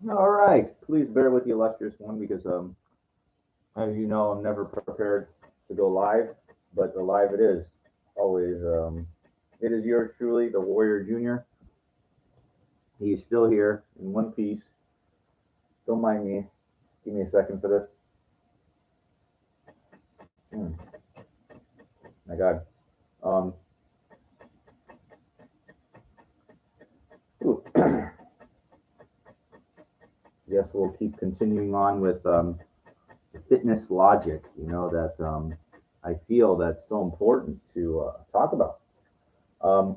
All right, please bear with the illustrious one because, as you know, I'm never prepared to go live, but the live it is always. It is yours truly, the Warrior Junior. He's still here in one piece. Don't mind me. Give me a second for this. Hmm, my God. Um, ooh, Guess we'll keep continuing on with fitness logic. That I feel that's so important to talk about. Um,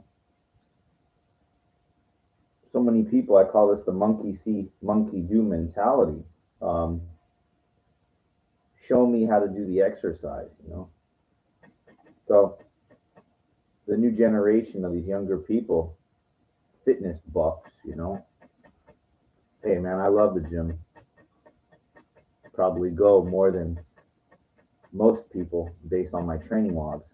so many people, I call this the monkey see, monkey do mentality. Um, Show me how to do the exercise. So the new generation of these younger people, fitness buffs. Hey man, I love the gym. Probably go more than most people based on my training logs.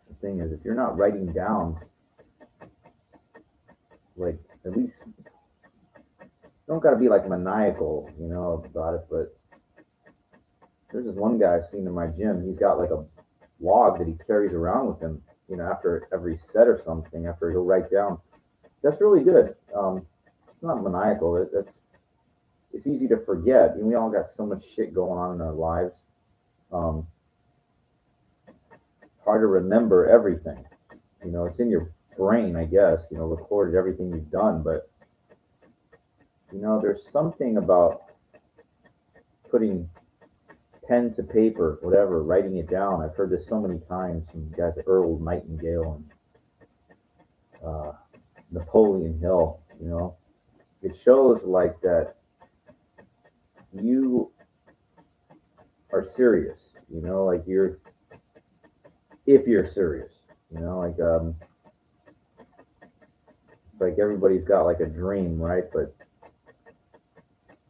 The thing is, if you're not writing down, like, at least don't got to be like maniacal, about it. But there's this one guy I've seen in my gym. He's got like a log that he carries around with him, after every set or something. After he'll write down. That's really good. It's not maniacal. It's easy to forget. We all got so much shit going on in our lives. Um, Hard to remember everything. It's in your brain, I guess. Recorded everything you've done, but there's something about putting pen to paper, whatever, writing it down. I've heard this so many times from guys like Earl Nightingale and Napoleon Hill. It shows like that you are serious. Like if you're serious. Like it's like everybody's got like a dream, right? But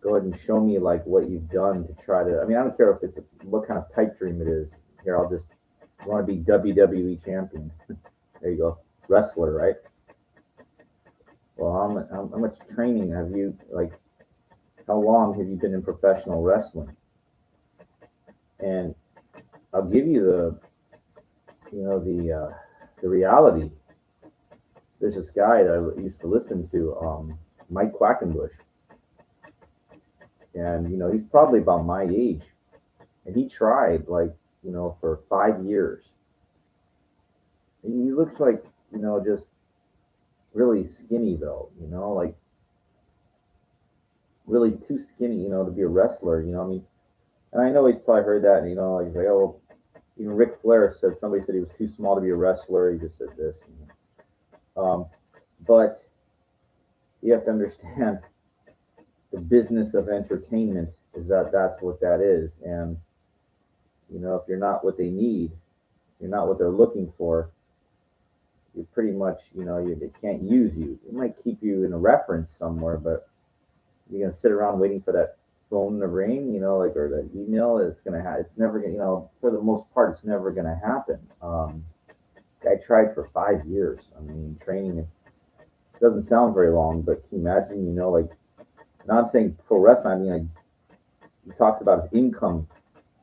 go ahead and show me like what you've done to try to. I mean, I don't care if it's what kind of pipe dream it is. Here, I'll just want to be WWE champion. There you go, wrestler, right? Well, how much training have you like? How long have you been in professional wrestling? And I'll give you the reality. There's this guy that I used to listen to, Mike Quackenbush, and he's probably about my age, and he tried like for 5 years. He looks like just really skinny though, like really too skinny, to be a wrestler. I mean, and I know he's probably heard that, and like he's like, oh, even Ric Flair said somebody said he was too small to be a wrestler. He just said this, but you have to understand the business of entertainment is that's what that is, and if you're not what they need, you're not what they're looking for. You're pretty much, they can't use you. It might keep you in a reference somewhere, but you're gonna sit around waiting for that phone to ring, like or that email. It's never gonna, for the most part, it's never gonna happen. I tried for 5 years. I mean, training it doesn't sound very long, but can you imagine, like, now I'm saying pro wrestling. I mean, like, he talks about his income,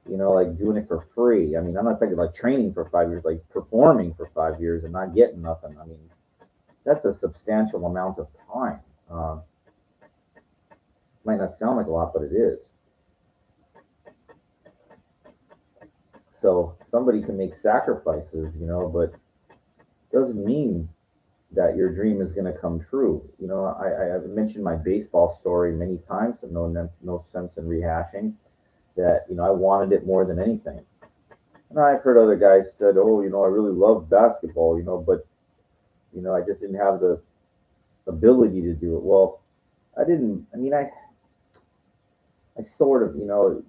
like doing it for free. I mean, I'm not talking like training for 5 years, like performing for 5 years and not getting nothing. I mean, that's a substantial amount of time. Might not sound like a lot, but it is. So somebody can make sacrifices, but doesn't mean that your dream is going to come true. I've mentioned my baseball story many times, so no sense in rehashing that. I wanted it more than anything. And I've heard other guys said, "Oh, I really love basketball, but I just didn't have the ability to do it." Well, I didn't. I mean, I sort of,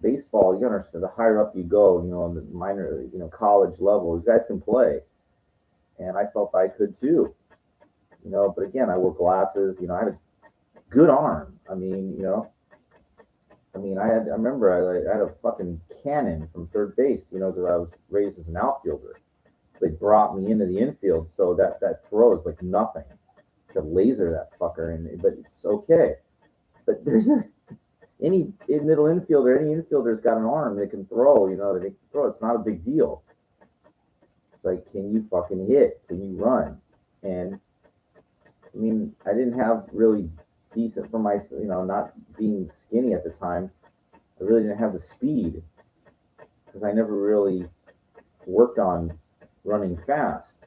baseball. You understand, the higher up you go, on the minor, college level, these guys can play, and I felt I could too. But again, I wore glasses. I had a good arm. I remember I had a fucking cannon from third base. Because I was raised as an outfielder. They brought me into the infield, so that throw is like nothing. to laser that fucker, but it's okay. But there's any middle infielder, any infielder's got an arm they can throw. They can throw. It's not a big deal. It's like, can you fucking hit? Can you run? And I mean, I didn't have really decent for my, not being skinny at the time. I really didn't have the speed because I never really worked on running fast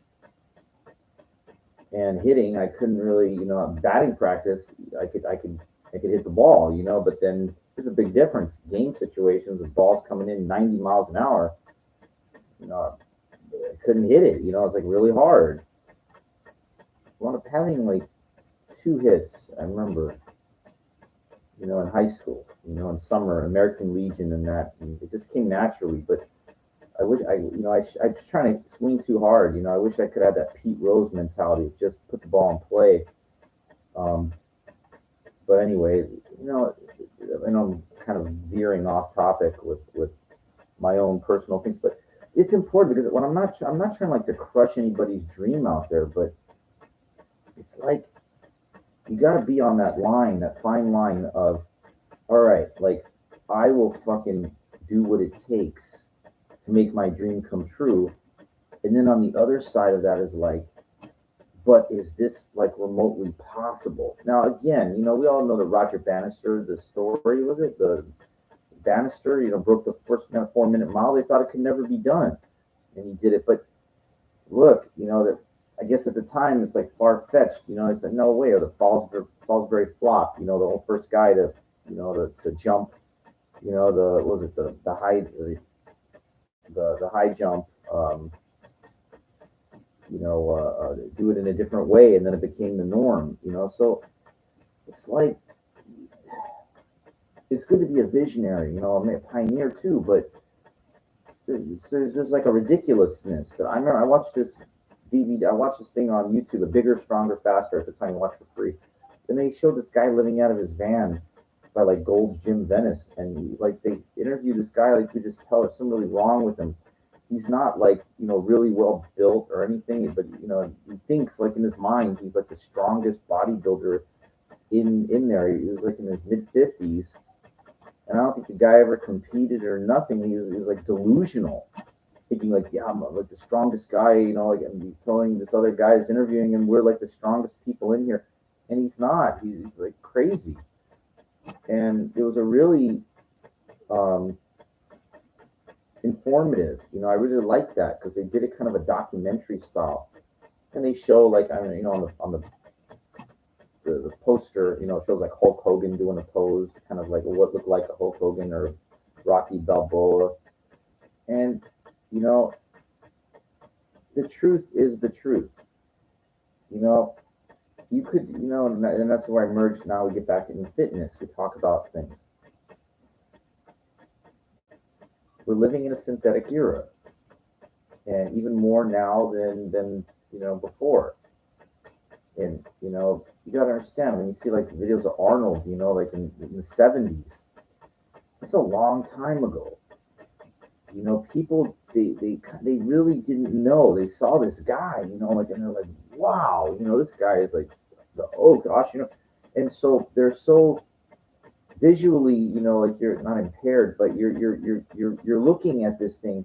and hitting. I couldn't really, batting practice. I could hit the ball, but then there's a big difference. Game situations with balls coming in 90 miles an hour, I couldn't hit it. It's like really hard. I wound up having like 2 hits. I remember, in high school, in summer, American Legion, and that. And it just came naturally. But I wish I was trying to swing too hard. I wish I could have that Pete Rose mentality, just put the ball in play. But anyway, I know I'm kind of veering off topic with my own personal things, but it's important because when I'm not trying like to crush anybody's dream out there, but it's like you got to be on that line, that fine line of, all right, like I will fucking do what it takes to make my dream come true, and then on the other side of that is like, but is this like remotely possible? Now, again, we all know the Roger Bannister, the story, was it? The Bannister, broke the first 4-minute mile. They thought it could never be done. And he did it. But look, that I guess at the time it's like far-fetched. It's like, no way. Or the Fosbury flop, the whole first guy to jump, the high jump, do it in a different way, and then it became the norm, so it's like, it's good to be a visionary, I'm a pioneer too, but there's like a ridiculousness that I remember. I watched this thing on YouTube, A Bigger, Stronger, Faster, at the time, I watched for free, and they showed this guy living out of his van by like Gold's Gym Venice, and like they interviewed this guy, like you just tell there's something really wrong with him. He's not like, really well built or anything, but, he thinks like in his mind, he's like the strongest bodybuilder in there. He was like in his mid-50s. And I don't think the guy ever competed or nothing. He was like delusional, thinking like, yeah, I'm like the strongest guy, like, and he's telling this other guy is interviewing him, we're like the strongest people in here. And he's not. He's like crazy. And it was a really, informative. I really liked that because they did it kind of a documentary style, and they show like, I mean, on the poster, it shows like Hulk Hogan doing a pose, kind of like what looked like a Hulk Hogan or Rocky Balboa, and the truth is the truth. You could, and that's where I merged. Now we get back into fitness. We talk about things. We're living in a synthetic era, and even more now than before. And you gotta understand, when you see like videos of Arnold, like in the 70s, it's a long time ago. People they really didn't know. They saw this guy, like, and they're like, wow, this guy is like, oh gosh, and so they're so visually, like you're not impaired, but you're looking at this thing,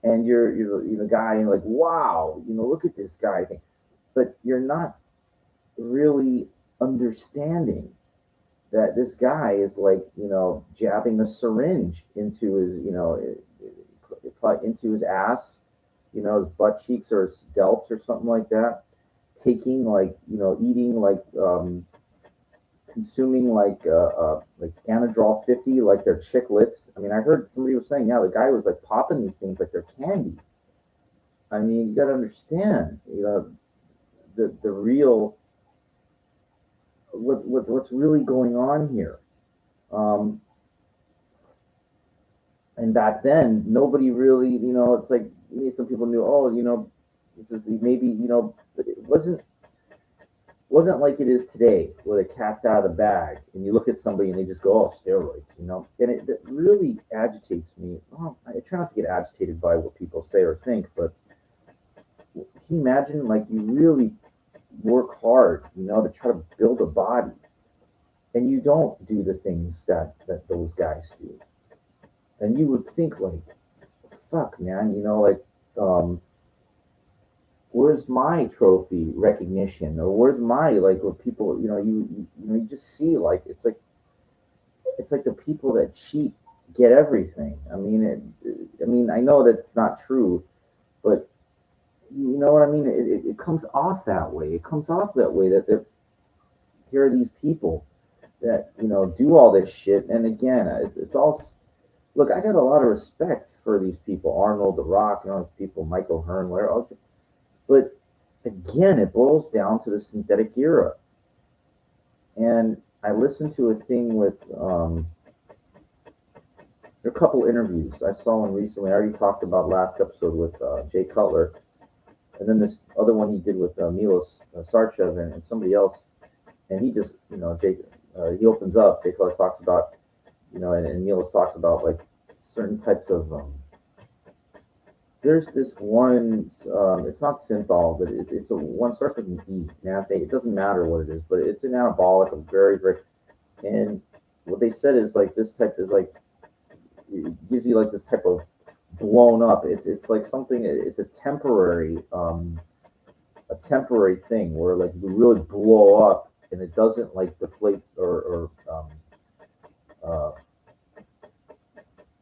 and you're the guy, and like, wow, look at this guy thing, but you're not really understanding that this guy is like, jabbing a syringe into his, into his ass, his butt cheeks or his delts or something like that, taking like, eating like, consuming like Anadrol 50, like they're chiclets. I mean, I heard somebody was saying, yeah, the guy was like popping these things like they're candy. I mean, you got to understand, the real, what's really going on here. And back then, nobody really, it's like, some people knew, oh, this is maybe, but it wasn't like it is today, where the cat's out of the bag, and you look at somebody and they just go, oh, steroids, and it really agitates me. Well, I try not to get agitated by what people say or think, but can you imagine, like, you really work hard, to try to build a body, and you don't do the things that those guys do. And you would think like, fuck, man, um, where's my trophy recognition, or where's my like where people, you just see like it's like the people that cheat get everything. I know that's not true, but you know what I mean. It comes off that way. It comes off that way that here are these people that do all this shit, and again, it's all. Look, I got a lot of respect for these people, Arnold, The Rock, these people, Michael Hearn, whatever else. But again, it boils down to the synthetic era. And I listened to a thing with a couple interviews. I saw one recently. I already talked about last episode with Jay Cutler, and then this other one he did with Milos Sarchev and somebody else. And he just, Jay, he opens up. Jay Cutler talks about, and Milos talks about like certain types of. There's this one. It's not synthol, but it's a one starts with an E. Now it doesn't matter what it is, but it's an anabolic, a very very. And what they said is like this type is like it gives you like this type of blown up. It's like something. It's a temporary thing where like you really blow up and it doesn't like deflate or uh,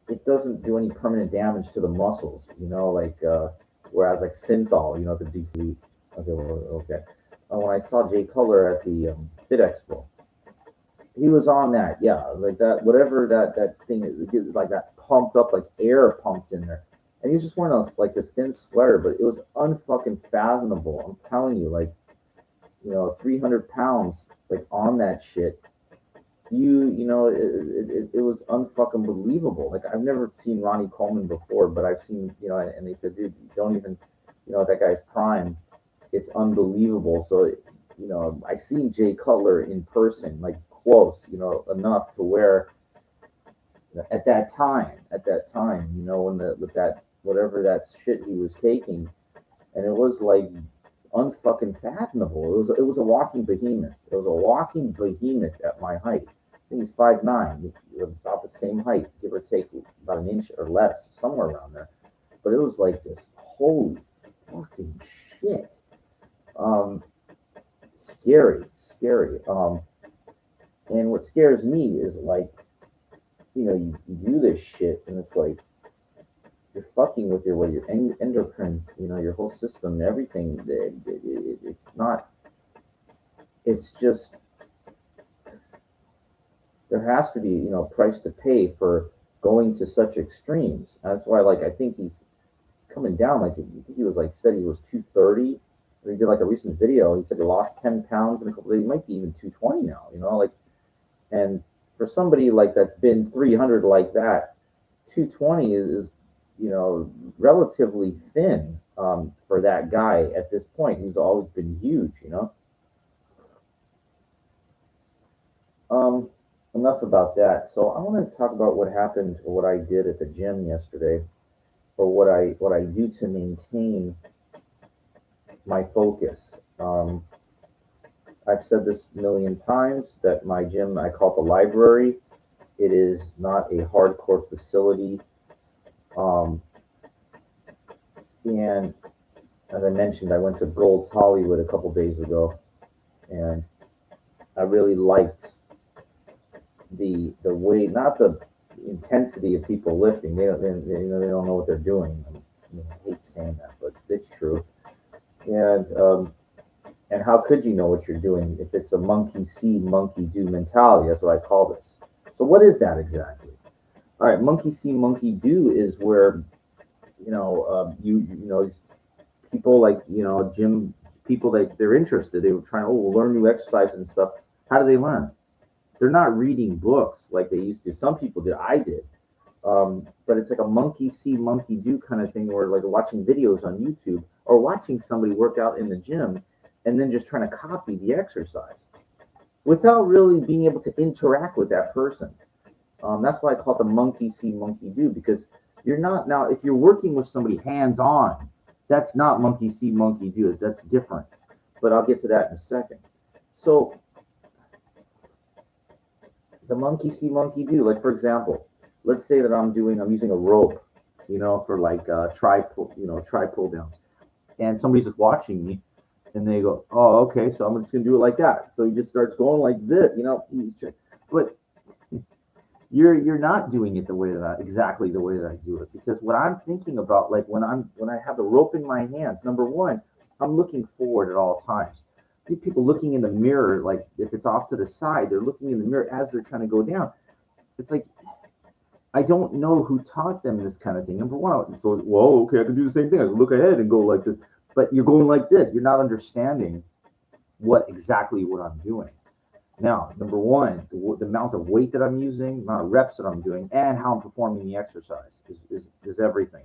it doesn't do any permanent damage to the muscles. Whereas like synthol, the defeat. Okay, okay. When I saw Jay Cutler at the Fit Expo, he was on that, yeah, like that, whatever that thing is, like that pumped up, like air pumped in there, and he was just wearing like this thin sweater, but it was unfucking fathomable. I'm telling you, like 300 pounds, like on that shit. It was unfucking believable. Like I've never seen Ronnie Coleman before, but I've seen, and they said, dude, don't even, that guy's prime. It's unbelievable. So, I seen Jay Cutler in person, like close, enough to where at that time, when with that whatever that shit he was taking, and it was like unfucking fathomable. It was a walking behemoth. It was a walking behemoth at my height. I think he's 5'9", about the same height, give or take about an inch or less, somewhere around there. But it was like this, holy fucking shit. Scary, scary. And what scares me is like, you do this shit, and it's like you're fucking with your endocrine, your whole system, everything. It's not. It's just there has to be, price to pay for going to such extremes. That's why, like, I think he's coming down. Like, I think he was like said he was 230. He did like a recent video. He said he lost 10 pounds in a couple days. He might be even 220 now. Like, and for somebody like that's been 300 like that, 220 is relatively thin for that guy at this point. He's always been huge. Enough about that. So I want to talk about what happened or what I did at the gym yesterday, or what I do to maintain my focus. I've said this a million times that my gym, I call it the library. It is not a hardcore facility. Um, and as I mentioned, I went to Gold's Hollywood a couple days ago, and I really liked the way, not the intensity of people lifting. They don't know what they're doing. I hate saying that, but it's true. And how could you know what you're doing if it's a monkey see, monkey do mentality? That's what I call this. So what is that exactly? All right, monkey see, monkey do is where these people like gym people, they're interested. They were trying to learn new exercises and stuff. How do they learn? They're not reading books like they used to. Some people did. I did. But it's like a monkey see, monkey do kind of thing, where like watching videos on YouTube or watching somebody work out in the gym and then just trying to copy the exercise without really being able to interact with that person. That's why I call it the monkey see, monkey do, because you're not, now if you're working with somebody hands on, that's not monkey see, monkey do. That's different. but I'll get to that in a second. So the monkey see, monkey do. Like for example, let's say that I'm using a rope, for like try pull downs, and somebody's just watching me, and they go, oh, okay, so I'm just gonna do it like that. So he just starts going like this, but you're not doing it the way that exactly the way that I do it, because what I'm thinking about, like when I have the rope in my hands, number one, I'm looking forward at all times. See people looking in the mirror, like if it's off to the side, they're looking in the mirror as they're trying to go down. It's like I don't know who taught them this kind of thing. Number one, so whoa, okay, I can do the same thing. I can look ahead and go like this, but you're going like this. You're not understanding what I'm doing. Now, number one, the amount of weight that I'm using, the amount of reps that I'm doing, and how I'm performing the exercise is everything.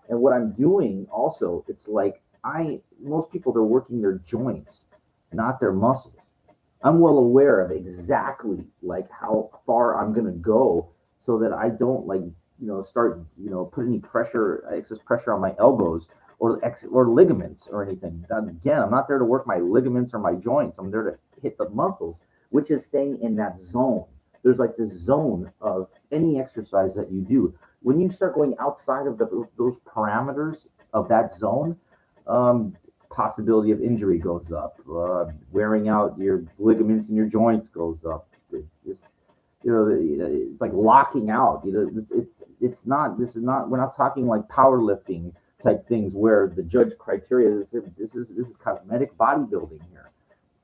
And what I'm doing also, it's like most people, they're working their joints, not their muscles. I'm well aware of exactly like how far I'm gonna go, so that I don't like start put any excess pressure on my elbows or ligaments or anything. Again, I'm not there to work my ligaments or my joints. I'm there to hit the muscles, which is staying in that zone. There's like this zone of any exercise that you do. When you start going outside of those parameters of that zone, possibility of injury goes up. Wearing out your ligaments and your joints goes up. Just, it's like locking out. It's not. This is not. We're not talking like powerlifting type things where the judge criteria is this is cosmetic bodybuilding here,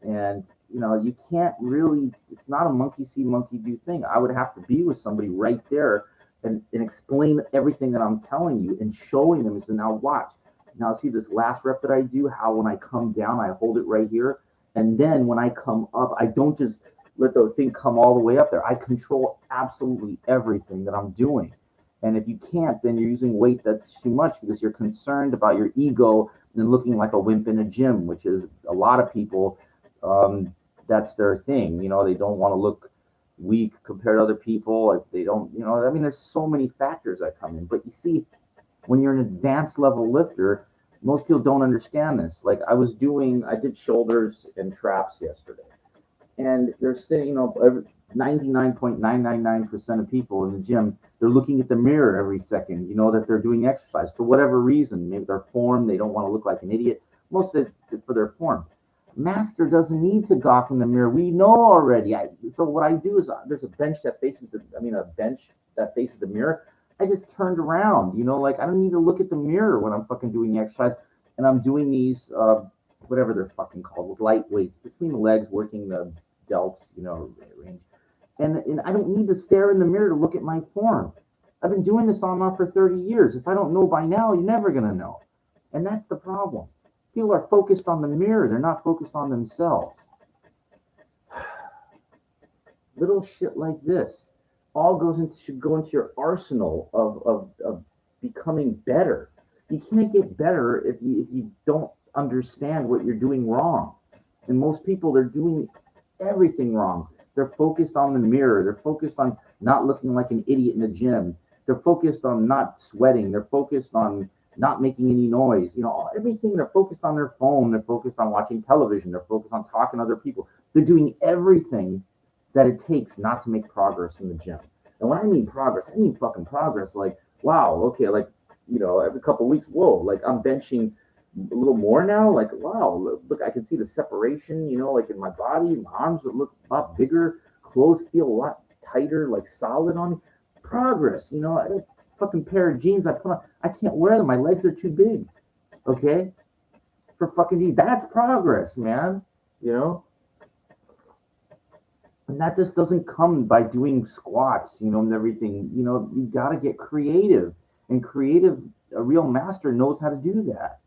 and you can't really. It's not a monkey see, monkey do thing. I would have to be with somebody right there and explain everything that I'm telling you and showing them. So now watch. Now see this last rep that I do, how when I come down, I hold it right here. And then when I come up, I don't just let the thing come all the way up there. I control absolutely everything that I'm doing. And if you can't, then you're using weight that's too much because you're concerned about your ego and looking like a wimp in a gym, which is a lot of people. That's their thing. They don't want to look weak compared to other people. Like they don't, I mean, there's so many factors that come in. But you see, when you're an advanced level lifter, most people don't understand this. Like I did shoulders and traps yesterday, and they're saying, 99.999% of people in the gym, they're looking at the mirror every second, that they're doing exercise for whatever reason. Maybe their form, they don't want to look like an idiot. Most of it for their form. Master doesn't need to gawk in the mirror. We know already. So what I do is there's a bench that faces the mirror. I just turned around, like I don't need to look at the mirror when I'm fucking doing the exercise. And I'm doing these, whatever they're fucking called, with light weights between the legs, working the delts, range. And I don't need to stare in the mirror to look at my form. I've been doing this on and off for 30 years. If I don't know by now, you're never going to know. And that's the problem. People are focused on the mirror. They're not focused on themselves. Little shit like this all should go into your arsenal of becoming better. You can't get better if you don't understand what you're doing wrong. And most people, they're doing everything wrong. They're focused on the mirror. They're focused on not looking like an idiot in the gym. They're focused on not sweating. They're focused on not making any noise. Everything. They're focused on their phone. They're focused on watching television. They're focused on talking to other people. They're doing everything that it takes not to make progress in the gym. And when I mean progress, I mean fucking progress. Like, wow, okay, like, every couple of weeks, whoa, like I'm benching a little more now. Like, wow, look, I can see the separation, like in my body. My arms look a lot bigger. Clothes feel a lot tighter, like solid on me. Progress, I got a fucking pair of jeans I put on. I can't wear them. My legs are too big. Okay? For fucking that's progress, man. And that just doesn't come by doing squats, and everything. You got to get creative. And a real master knows how to do that.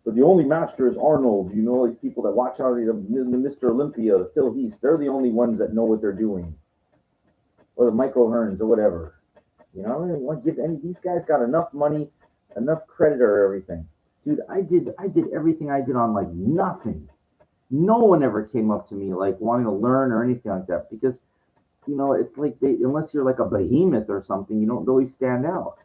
But the only master is Arnold. Like people that watch out the Mr. Olympia, the Phil Heath, they're the only ones that know what they're doing. Or the Michael Hearns or whatever. I don't want to give any. These guys got enough money, enough credit or everything. Dude, I did everything I did on like nothing. No one ever came up to me like wanting to learn or anything like that, because it's like unless you're like a behemoth or something, you don't really stand out.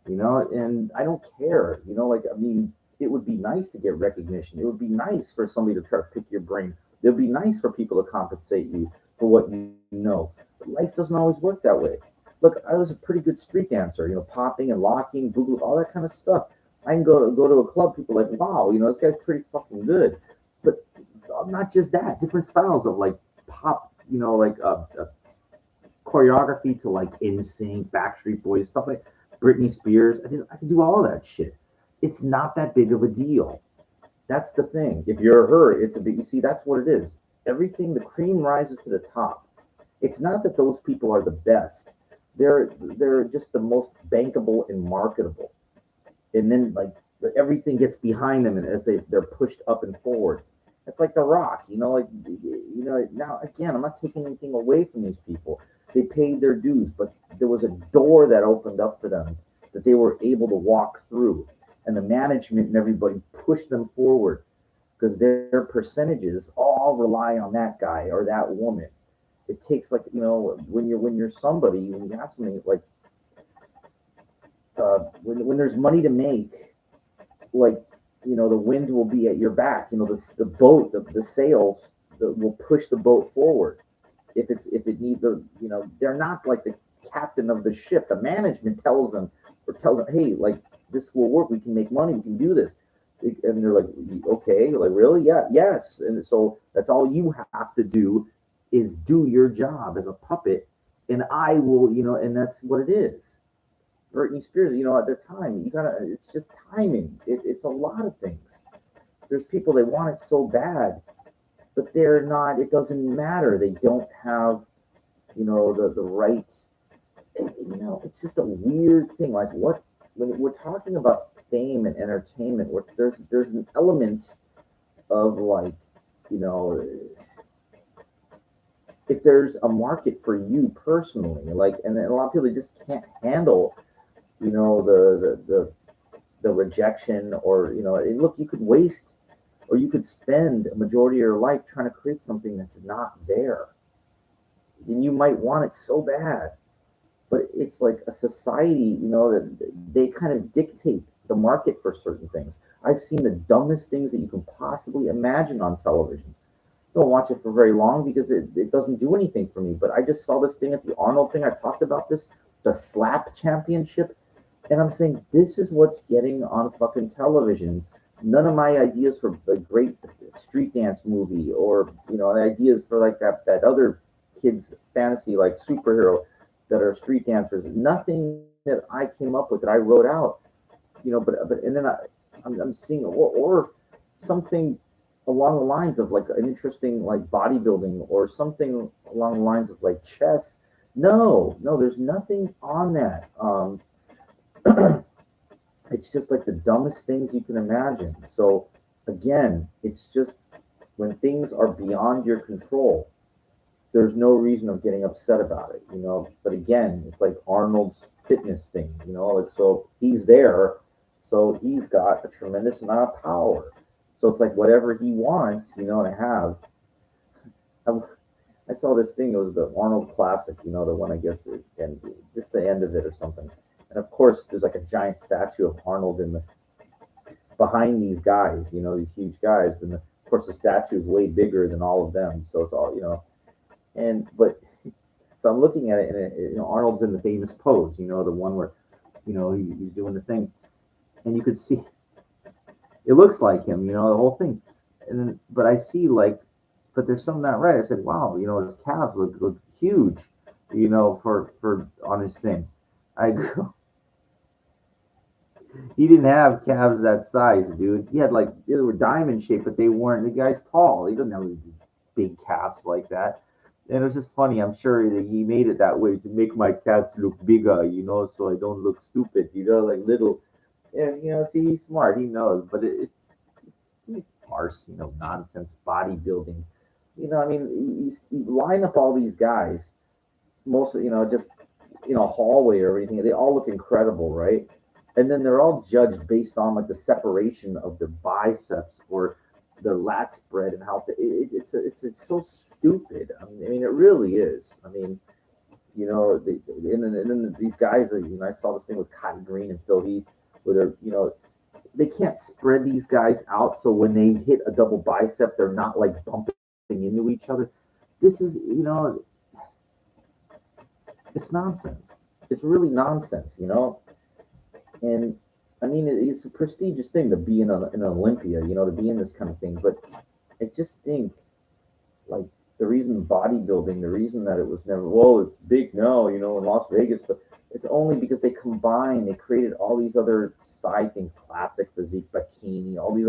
And I don't care. Like, I mean, it would be nice to get recognition. It would be nice for somebody to try to pick your brain. It would be nice for people to compensate you for what you know. But life doesn't always work that way. Look, I was a pretty good street dancer, popping and locking, boogaloo, all that kind of stuff. I can go to a club, people are like, wow, this guy's pretty fucking good. But not just that, different styles of like pop, like choreography to like NSYNC, Backstreet Boys, stuff like Britney Spears. I could do all that shit. It's not that big of a deal. That's the thing. If you're her, it's a big. You see, that's what it is. Everything, the cream rises to the top. It's not that those people are the best. They're just the most bankable and marketable. And then like everything gets behind them, and as they're pushed up and forward. It's like The Rock, like Now again, I'm not taking anything away from these people. They paid their dues, but there was a door that opened up for them that they were able to walk through, and the management and everybody pushed them forward because their percentages all rely on that guy or that woman. It takes like when you're somebody, when you have something like when there's money to make, like the wind will be at your back. The boat, the sails will push the boat forward. If it needs they're not like the captain of the ship. The management tells them, hey, like this will work. We can make money. We can do this. And they're like, okay, like really, yeah, yes. And so that's all you have to do is do your job as a puppet, and I will, and that's what it is. Britney Spears, at the time, it's just timing. It's a lot of things. There's people that want it so bad, but they're not, it doesn't matter. They don't have, the right, it's just a weird thing. Like when we're talking about fame and entertainment, there's an element of like, you know, if there's a market for you personally, like, and a lot of people just can't handle, the rejection, or look, you could waste, or you could spend a majority of your life trying to create something that's not there, and you might want it so bad, but it's like a society, that they kind of dictate the market for certain things. I've seen the dumbest things that you can possibly imagine on television. Don't watch it for very long because it doesn't do anything for me. But I just saw this thing at the Arnold thing. I talked about this, the slap championship. And I'm saying this is what's getting on fucking television. None of my ideas for a great street dance movie, or the ideas for like that other kids fantasy like superhero that are street dancers. Nothing that I came up with that I wrote out. But and then I'm seeing, or something along the lines of like an interesting like bodybuilding, or something along the lines of like chess. No, there's nothing on that. It's just like the dumbest things you can imagine. So again, it's just when things are beyond your control, there's no reason of getting upset about it. But again, it's like Arnold's fitness thing, like, so he's there, so he's got a tremendous amount of power. So it's like whatever he wants, to have. I saw this thing. It was the Arnold Classic, the one, I guess, and just the end of it or something. And of course, there's like a giant statue of Arnold in the behind these guys, these huge guys. And of course, the statue is way bigger than all of them. So it's all, and but so I'm looking at it, and Arnold's in the famous pose, the one where, he's doing the thing, and you could see it looks like him, the whole thing. And then, but I see like, but there's something not right. I said, wow, his calves look huge, for on his thing. I go, he didn't have calves that size, dude. He had like, they were diamond shaped, but they weren't. The guy's tall. He doesn't have big calves like that. And it was just funny. I'm sure that he made it that way to make my calves look bigger, so I don't look stupid, like little. And see, he's smart. He knows, but it's farce, nonsense bodybuilding. I mean, you line up all these guys, mostly, just a hallway or anything. They all look incredible, right? And then they're all judged based on like the separation of their biceps or their lat spread, and how it's so stupid. I mean, it really is. I mean, and then these guys, I saw this thing with Kai Green and Phil Heath, where they're, they can't spread these guys out so when they hit a double bicep, they're not like bumping into each other. This is, it's nonsense. It's really nonsense. And I mean, it's a prestigious thing to be in an Olympia, to be in this kind of thing. But I just think, like, the reason bodybuilding, the reason that it was never, well, it's big now, in Las Vegas. It's only because they created all these other side things, classic physique, bikini, all these.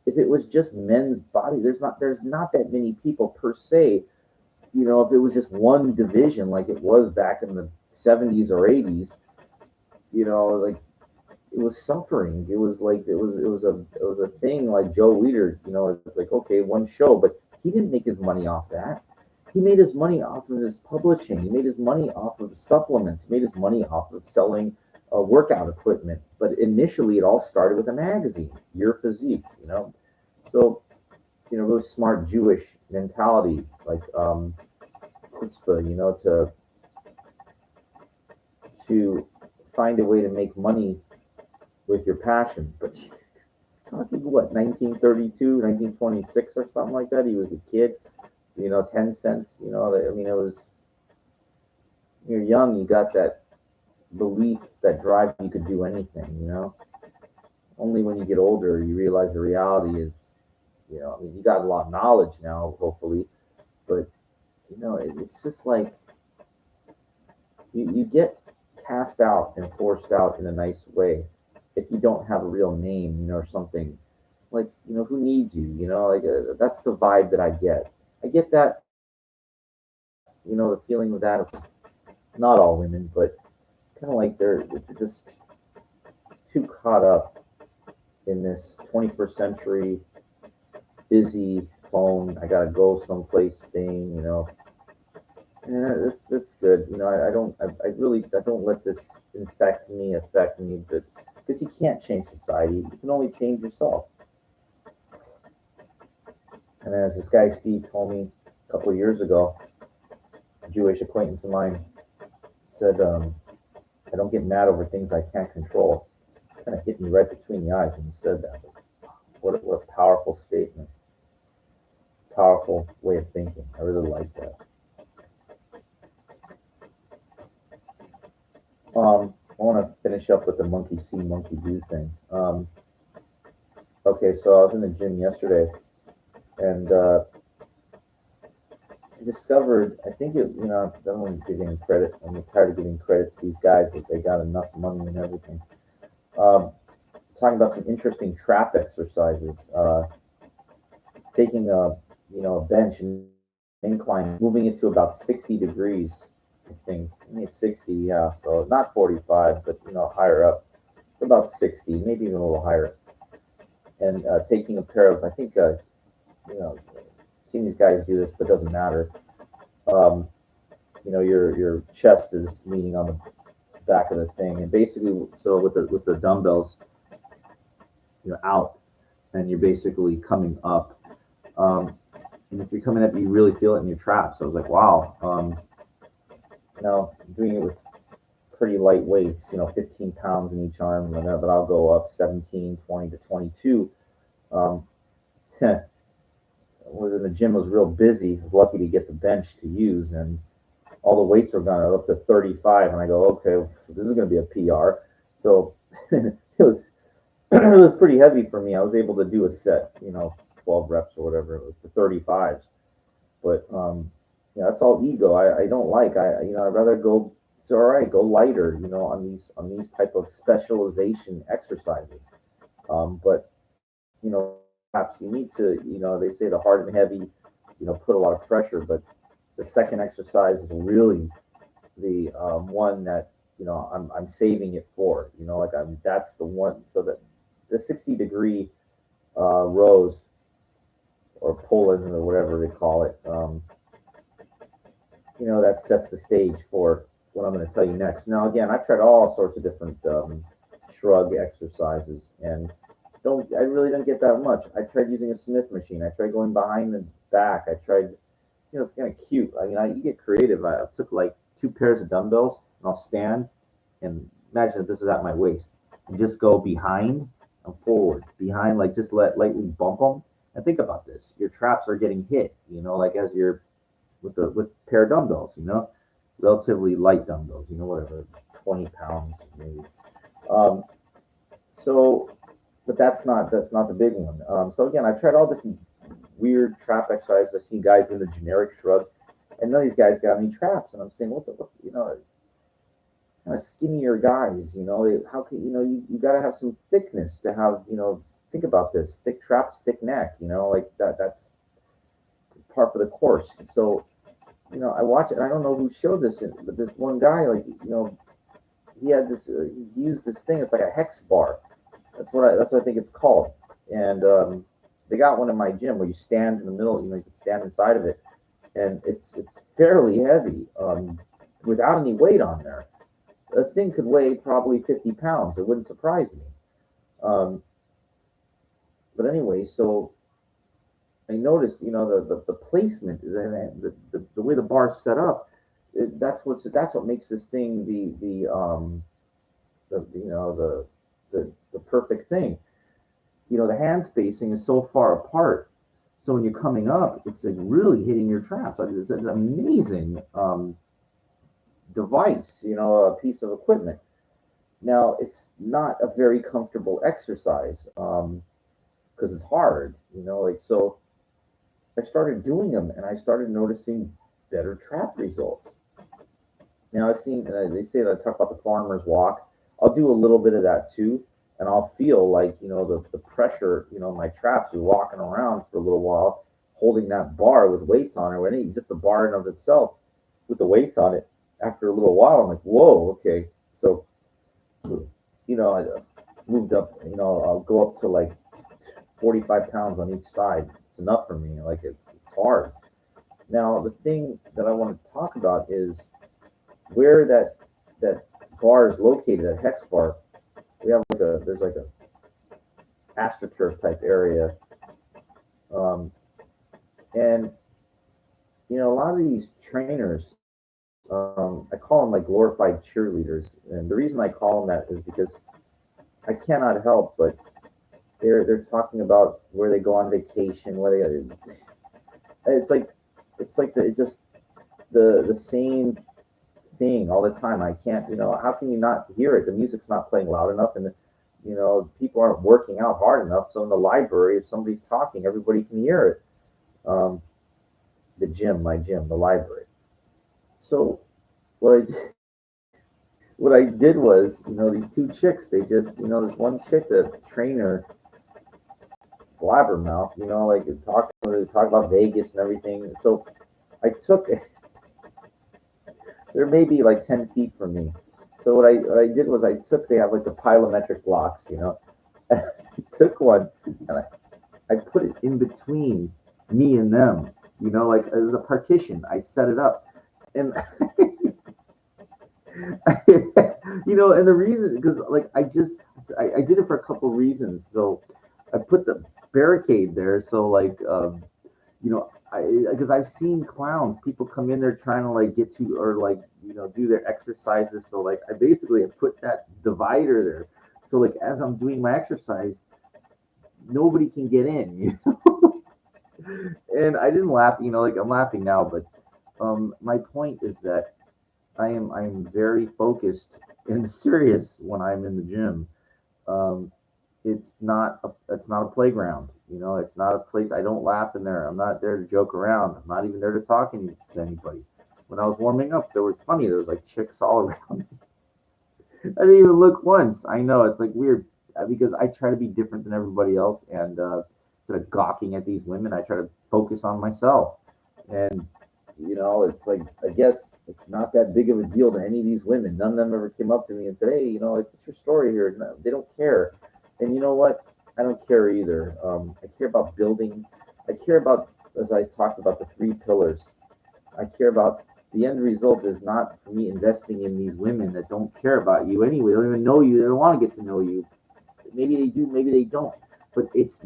If it was just men's body, there's not that many people per se. If it was just one division like it was back in the 70s or 80s, like it was suffering. It was like it was a thing like Joe Weider. It's like, okay, one show, but he didn't make his money off that. He made his money off of his publishing. He made his money off of the supplements. He made his money off of selling workout equipment. But initially, it all started with a magazine, Your Physique. So, really smart Jewish mentality, like chutzpah, to find a way to make money with your passion. But talking what, 1932, 1926 or something like that. He was a kid, 10 cents, I mean, it was, you're young, you got that belief, that drive, you could do anything. Only when you get older, you realize the reality is, I mean, you got a lot of knowledge now, hopefully, but, it's just like, you get cast out and forced out in a nice way if you don't have a real name, or something. Like, who needs you? Like, that's the vibe that I get. I get that, the feeling of that, of not all women, but kind of like they're just too caught up in this 21st century busy phone. I gotta go someplace thing. Yeah, that's good. I don't let this affect me, but because you can't change society, you can only change yourself. And as this guy Steve told me a couple of years ago, a Jewish acquaintance of mine said, I don't get mad over things I can't control. Kind of hit me right between the eyes when he said that. What a powerful statement, powerful way of thinking. I really like that. I want to finish up with the monkey see, monkey do thing. Okay, so I was in the gym yesterday, and I discovered, I think I don't want to give any credit. I'm tired of giving credit to these guys that they got enough money and everything. Um, Talking about some interesting trap exercises. Taking a bench and incline, moving it to about 60 degrees. I think. I think it's 60, yeah. So not 45, but higher up. It's about 60, maybe even a little higher. And taking a pair of, I think, you know, seen these guys do this, but it doesn't matter. Um, your chest is leaning on the back of the thing, and basically, so with the dumbbells, out, and you're basically coming up. Um, and if you're coming up, you really feel it in your traps. So I was like, wow. Doing it with pretty light weights, 15 pounds in each arm, but I'll go up 17, 20 to 22. Um, was in the gym, was real busy. I was lucky to get the bench to use, and all the weights were gone up to 35. And I go, okay, this is going to be a PR. So it was it was pretty heavy for me. I was able to do a set, 12 reps or whatever it was, for 35s. But that's all ego. I don't like. I'd rather go. It's all right. Go lighter. On these type of specialization exercises. But perhaps you need to. They say the hard and heavy. Put a lot of pressure. But the second exercise is really the one that I'm saving it for. That's the one. So that the 60-degree rows, or Poland, or whatever they call it. That sets the stage for what I'm going to tell you next. Now, again, I've tried all sorts of different shrug exercises, and I really don't get that much. I tried using a Smith machine. I tried going behind the back. I tried, it's kind of cute. I mean, you get creative. I took like 2 pairs of dumbbells, and I'll stand, and imagine if this is at my waist, and just go behind, I'm forward, behind, like just lightly bump them. And think about this: your traps are getting hit. Like as you're with pair of dumbbells. Relatively light dumbbells. Whatever, 20 pounds maybe. Um, so, but that's not the big one. So again, I've tried all different weird trap exercises. I've seen guys doing the generic shrugs, and none of these guys got any traps. And I'm saying, what, kind of skinnier guys. How can you got to have some thickness to have. Think about this: thick traps, thick neck. Like that. That's part for the course. So I watch it. And I don't know who showed this, but this one guy, like he had this. He used this thing. It's like a hex bar. That's what I think it's called. And they got one in my gym where you stand in the middle. You can stand inside of it, and it's fairly heavy without any weight on there. A thing could weigh probably 50 pounds. It wouldn't surprise me. Um, but anyway, so I noticed, the placement, the way the bar's set up. That's what makes this thing the perfect thing. The hand spacing is so far apart. So when you're coming up, it's like really hitting your traps. Like it's an amazing device, a piece of equipment. Now, it's not a very comfortable exercise because it's hard, like so. I started doing them and I started noticing better trap results. Now, I've seen, they say that I talk about the farmer's walk. I'll do a little bit of that too. And I'll feel like, the pressure, my traps, you're walking around for a little while, holding that bar with weights on it, or just the bar in of itself with the weights on it. After a little while, I'm like, whoa, okay. So, I moved up, I'll go up to like 45 pounds on each side. It's enough for me. Like it's hard. Now, the thing that I want to talk about is where that bar is located, that hex bar. We have there's like a astroturf type area, and a lot of these trainers, I call them like glorified cheerleaders, and the reason I call them that is because I cannot help but they're talking about where they go on vacation, where it's just the same thing all the time. I can't, how can you not hear it? The music's not playing loud enough, and people aren't working out hard enough. So in the library, if somebody's talking, everybody can hear it. The gym, my gym, the library. So what I what I did was, these two chicks, they just, this one chick, the trainer, blabbermouth, like talk about Vegas and everything. So I took there may be like 10 feet from me. So what I did was they have like the plyometric blocks, I took one and I put it in between me and them, like it was a partition. I set it up and and the reason, because like I did it for a couple of reasons. So I put the barricade there, so like because I've seen clowns, people come in there trying to like get to, or like do their exercises. So like I basically put that divider there, so like as I'm doing my exercise, nobody can get in. And I didn't laugh, like I'm laughing now, but my point is that I'm very focused and serious when I'm in the gym. Um, it's not a playground. It's not a place. I don't laugh in there. I'm not there to joke around. I'm not even there to talk to anybody. When I was warming up, there was like chicks all around me. I didn't even look once. I know it's like weird because I try to be different than everybody else, and instead of gawking at these women, I try to focus on myself. And it's like I guess it's not that big of a deal to any of these women. None of them ever came up to me and said, "Hey, like, what's your story here?" No, they don't care. And you know what? I don't care either. I care about building. I care about, as I talked about, the three pillars. I care about the end result is not for me investing in these women that don't care about you anyway. They don't even know you. They don't want to get to know you. Maybe they do, maybe they don't. But that's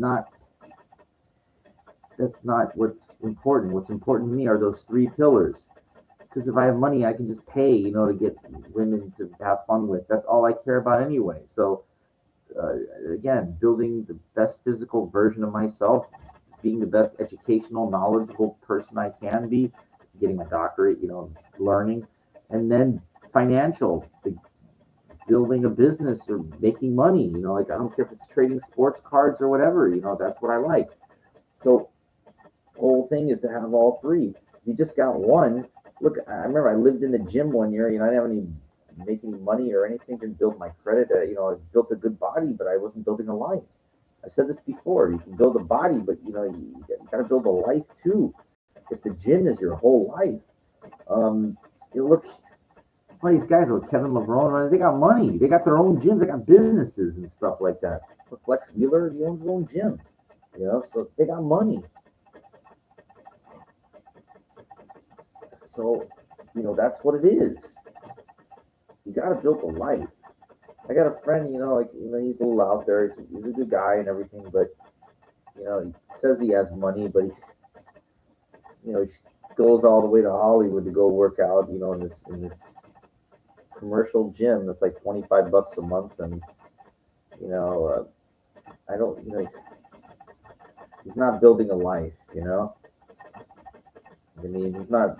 not what's important. What's important to me are those three pillars. Because if I have money, I can just pay, to get women to have fun with. That's all I care about anyway. So again, building the best physical version of myself, being the best educational, knowledgeable person I can be, getting my doctorate, learning, and then financial, building a business or making money, like I don't care if it's trading sports cards or whatever, that's what I like. So the whole thing is to have all three. You just got one. Look, I remember I lived in the gym one year, I didn't have any make any money or anything, didn't build my credit, I built a good body, but I wasn't building a life. I've said this before, you can build a body, but you got to build a life too. If the gym is your whole life, look, all these guys like Kevin LeBron, they got money. They got their own gyms. They got businesses and stuff like that. But Flex Wheeler, he owns his own gym. So they got money. So, that's what it is. You got to build a life. I got a friend, he's a little out there. He's a good guy and everything, but he says he has money, but he goes all the way to Hollywood to go work out, in this commercial gym that's like $25 a month, and I don't, he's not building a life, I mean, he's not.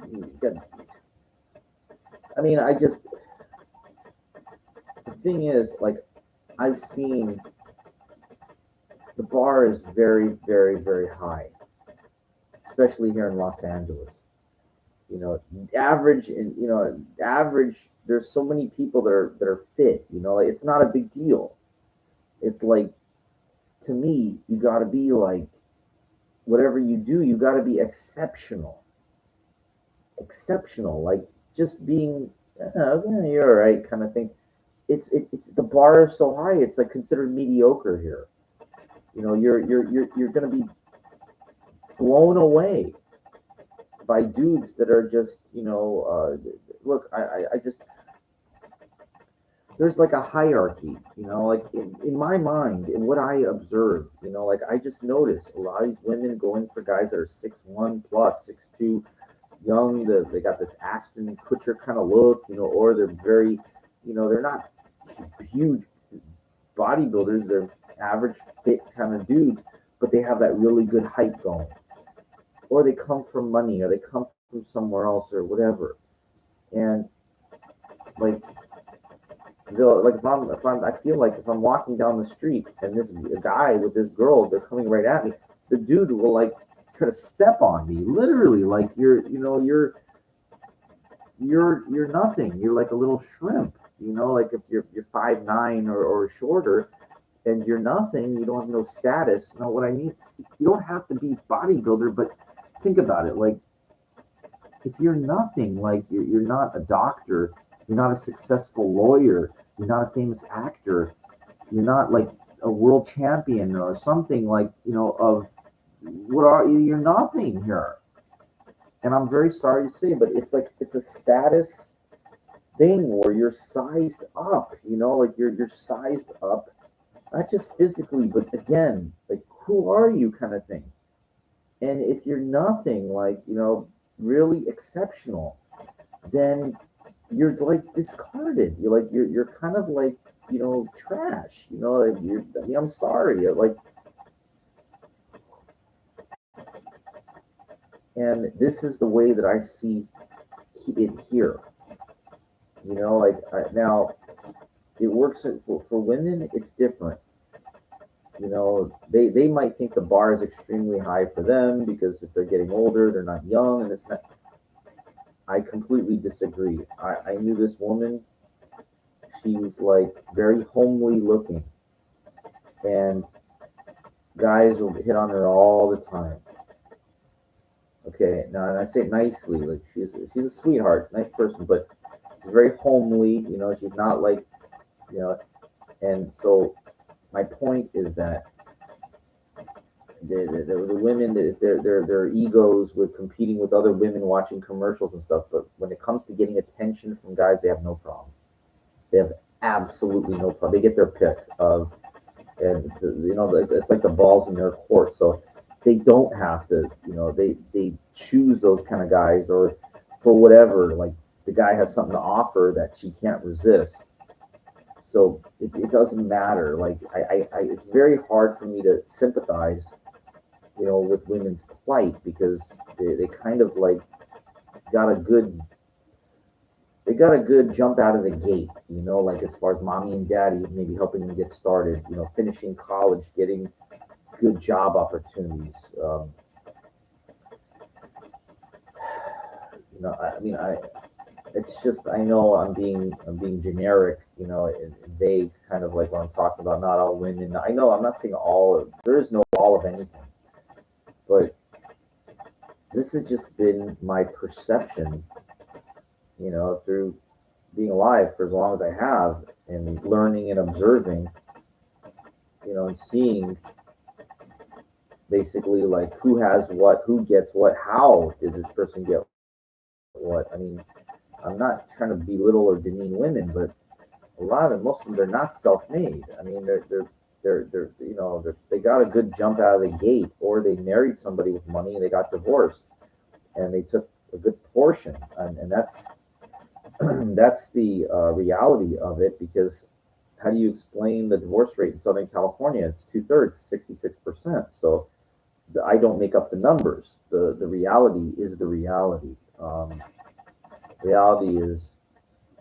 I mean, the thing is, like, I've seen the bar is very, very, very high, especially here in Los Angeles. Average, and average. There's so many people that are fit. Like, it's not a big deal. It's like, to me, you got to be like, whatever you do, you got to be exceptional. Exceptional, like just being, you're all right, kind of thing. It's the bar is so high. It's like considered mediocre here. You're gonna be blown away by dudes that are just, look, I just, there's like a hierarchy, like in my mind, in what I observe, like I just notice a lot of these women going for guys that are 6'1 plus, 6'2, young. They got this Ashton Kutcher kind of look, or they're very, they're not huge bodybuilders. They're average fit kind of dudes, but they have that really good height going. Or they come from money, or they come from somewhere else, or whatever. And like, I feel like if I'm walking down the street and this a guy with this girl, they're coming right at me, the dude will like try to step on me, literally, like you're nothing. You're like a little shrimp, like if you're 5'9" or shorter, and you're nothing, you don't have no status. Now, what I mean, you don't have to be bodybuilder, but think about it, like if you're nothing, like you're not a doctor, you're not a successful lawyer, you're not a famous actor, you're not like a world champion or something, like, of what are you? You're nothing here. And I'm very sorry to say, but it's like it's a status thing where you're sized up, like you're sized up, not just physically, but again, like who are you kind of thing. And if you're nothing, like, really exceptional, then you're like discarded. You're kind of like, trash. Like I mean, I'm sorry, like, and this is the way that I see it here. Like now, it works for women. It's different. They might think the bar is extremely high for them because if they're getting older, they're not young, and it's not. I completely disagree. I knew this woman. She's like very homely looking, and guys will hit on her all the time. Okay, now, and I say it nicely, like she's a sweetheart, nice person, but she's very homely. She's not like, you know. And so my point is that the women, their egos with competing with other women watching commercials and stuff, but when it comes to getting attention from guys, they have no problem. They have absolutely no problem. They get their pick of, and it's like the balls in their court. So they don't have to, they choose those kind of guys, or for whatever, like the guy has something to offer that she can't resist. So it doesn't matter. Like it's very hard for me to sympathize, with women's plight because they kind of like got a good they got a good jump out of the gate, like as far as mommy and daddy maybe helping them get started, finishing college, getting good job opportunities. I mean, it's just I know I'm being generic, and vague, kind of like what I'm talking about. Not all women. I know I'm not saying all. There is no all of anything, but this has just been my perception, through being alive for as long as I have and learning and observing, and seeing basically like who has what, who gets what, how did this person get what. I mean, I'm not trying to belittle or demean women, but a lot of them, most of them, they're not self-made. I mean, they got a good jump out of the gate, or they married somebody with money and they got divorced, and they took a good portion, and that's that's the reality of it. Because how do you explain the divorce rate in Southern California? It's two-thirds, 66%. So I don't make up the numbers. The reality is the reality. Reality is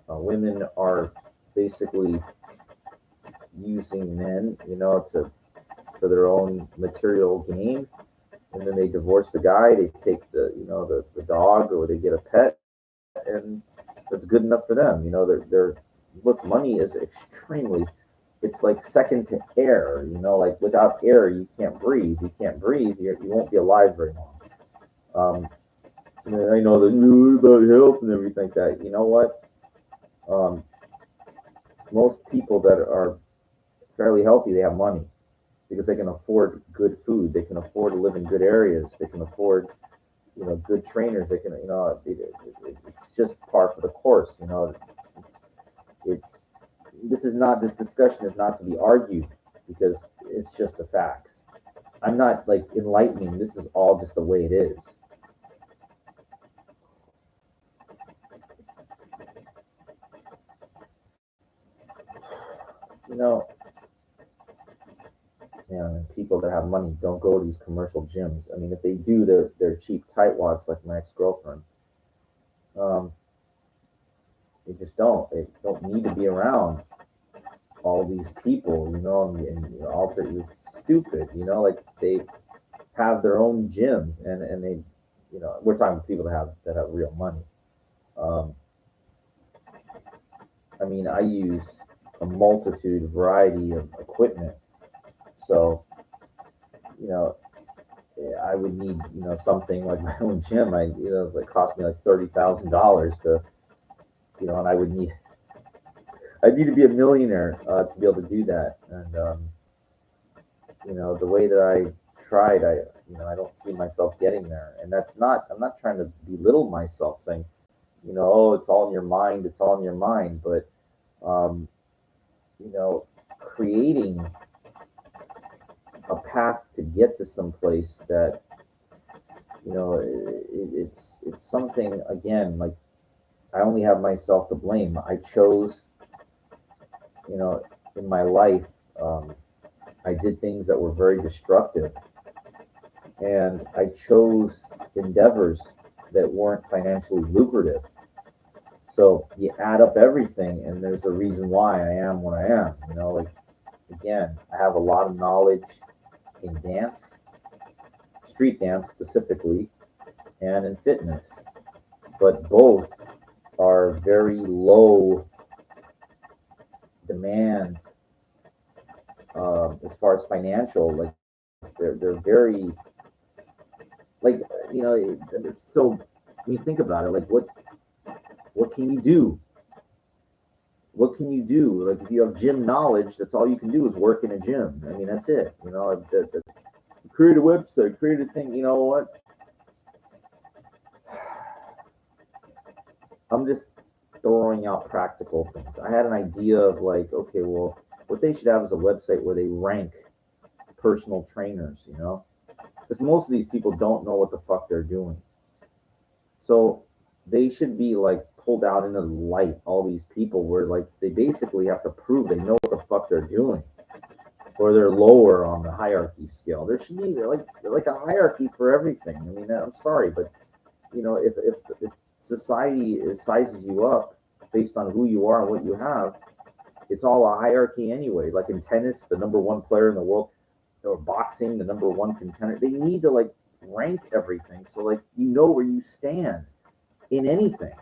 women are basically using men, to for their own material gain, and then they divorce the guy. They take the dog, or they get a pet, and that's good enough for them. They're look, money is extremely. It's like second to air. Like without air, you can't breathe. You can't breathe. You won't be alive very long. I know the news about health and everything like that. You know what? Um, most people that are fairly healthy, they have money because they can afford good food. They can afford to live in good areas. They can afford, good trainers. They can, it's just par for the course. It's this discussion is not to be argued because it's just the facts. I'm not like enlightening. This is all just the way it is. You know, and people that have money don't go to these commercial gyms. I mean, if they do, they're cheap tightwads like my ex-girlfriend. Um, they just don't. They don't need to be around all these people, and alter. It's stupid, like they have their own gyms, and they, we're talking about people that have real money. Um, I mean, I use a multitude, variety of equipment, so you know, I would need, something like my own gym. It cost me like $30,000 to, and I'd need to be a millionaire to be able to do that. And the way that I tried, I don't see myself getting there. And that's not. I'm not trying to belittle myself, saying, oh, it's all in your mind. It's all in your mind. But, um, creating a path to get to some place that, it's something, again, like I only have myself to blame. I chose, in my life, um, I did things that were very destructive, and I chose endeavors that weren't financially lucrative. So you add up everything, and there's a reason why I am what I am. Like, again, I have a lot of knowledge in dance, street dance specifically, and in fitness, but both are very low demand as far as financial. Like they're very like so when you think about it, like what can you do? What can you do? Like if you have gym knowledge, that's all you can do is work in a gym. I mean, that's it. Create a website, create a thing. You know what? I'm just throwing out practical things. I had an idea of like, okay, well, what they should have is a website where they rank personal trainers, because most of these people don't know what the fuck they're doing. So they should be like pulled out into the light, all these people where like they basically have to prove they know what the fuck they're doing, or they're lower on the hierarchy scale. There should be like a hierarchy for everything. I mean, I'm sorry, but you know, if society sizes you up based on who you are and what you have, it's all a hierarchy anyway. Like in tennis, the number one player in the world, or boxing, the number one contender. They need to like rank everything so like you know where you stand in anything.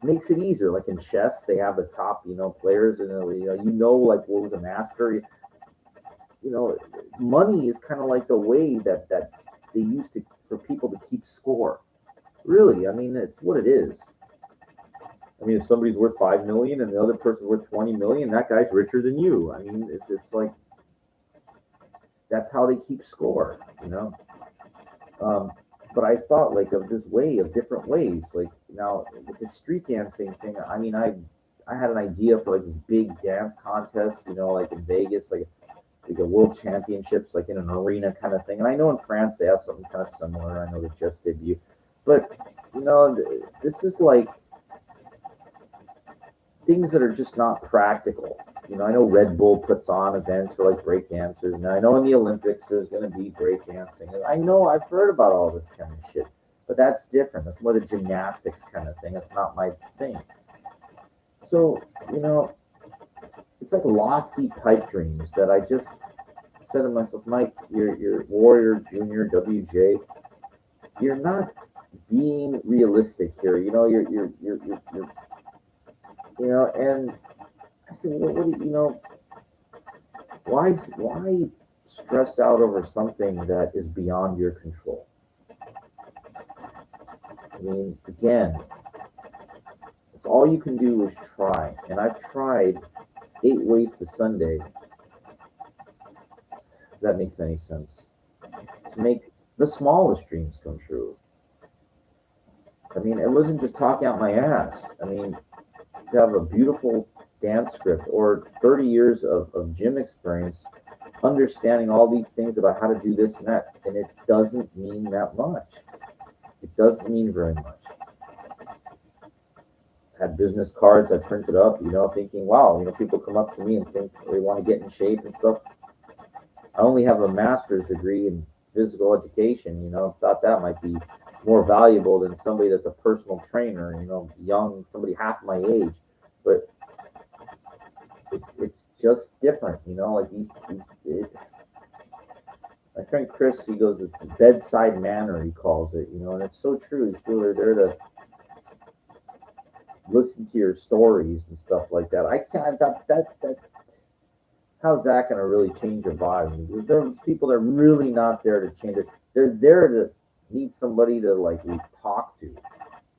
Makes it easier. Like in chess, they have the top, players, and like what was a master. Money is kind of like the way that they used to for people to keep score. Really, I mean, it's what it is. I mean, if somebody's worth 5 million and the other person's worth 20 million, that guy's richer than you. I mean, it's like that's how they keep score, But I thought like of this way of different ways. Like now with the street dancing thing, I mean, I had an idea for like this big dance contest, like in Vegas, like a world championships, like in an arena kind of thing. And I know in France they have something kind of similar. I know they just debuted, but this is like things that are just not practical. I know Red Bull puts on events for like break dancers, and I know in the Olympics there's going to be break dancing. I know I've heard about all this kind of shit, but that's different. That's more the gymnastics kind of thing. That's not my thing. So, it's like lofty pipe dreams that I just said to myself, Mike, you're Warrior Junior WJ. You're not being realistic here. And I said, why stress out over something that is beyond your control? I mean, again, it's all you can do is try. And I've tried 8 ways to Sunday, if that makes any sense, to make the smallest dreams come true. I mean, it wasn't just talking out my ass. I mean, to have a beautiful dance script or 30 years of gym experience, understanding all these things about how to do this and that, and it doesn't mean that much. It doesn't mean very much. I had business cards I printed up, thinking, wow, people come up to me and think they want to get in shape and stuff. I only have a master's degree in physical education, thought that might be more valuable than somebody that's a personal trainer, young, somebody half my age. But it's just different, like my friend Chris, he goes, it's bedside manner, he calls it, and it's so true. People are there to listen to your stories and stuff like that. I can't, that how's that going to really change your vibe? Because there's people that are really not there to change it. They're there to need somebody to like talk to.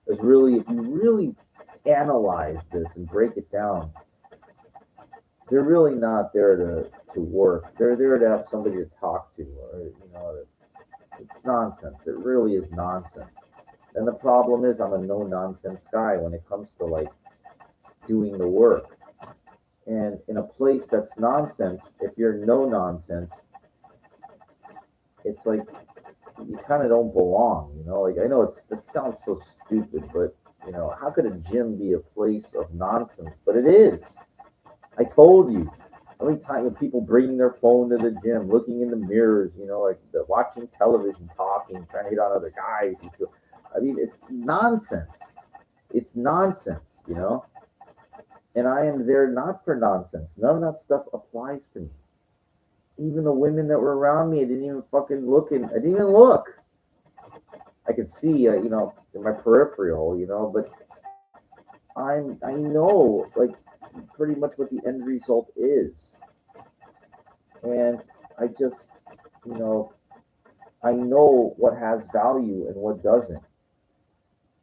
There's really, if you really analyze this and break it down, they're really not there to work. They're there to have somebody to talk to, or it's nonsense. It really is nonsense. And the problem is, I'm a no nonsense guy when it comes to like doing the work. And in a place that's nonsense, if you're no nonsense, it's like you kind of don't belong. Like I know it sounds so stupid, but how could a gym be a place of nonsense? But it is. I told you. How many times when people bringing their phone to the gym, looking in the mirrors, like watching television, talking, trying to hit on other guys. I mean, it's nonsense. It's nonsense, And I am there not for nonsense. None of that stuff applies to me. Even the women that were around me, I didn't even fucking look. I didn't even look. I could see, in my peripheral, but I know, like, pretty much what the end result is. And I just, I know what has value and what doesn't.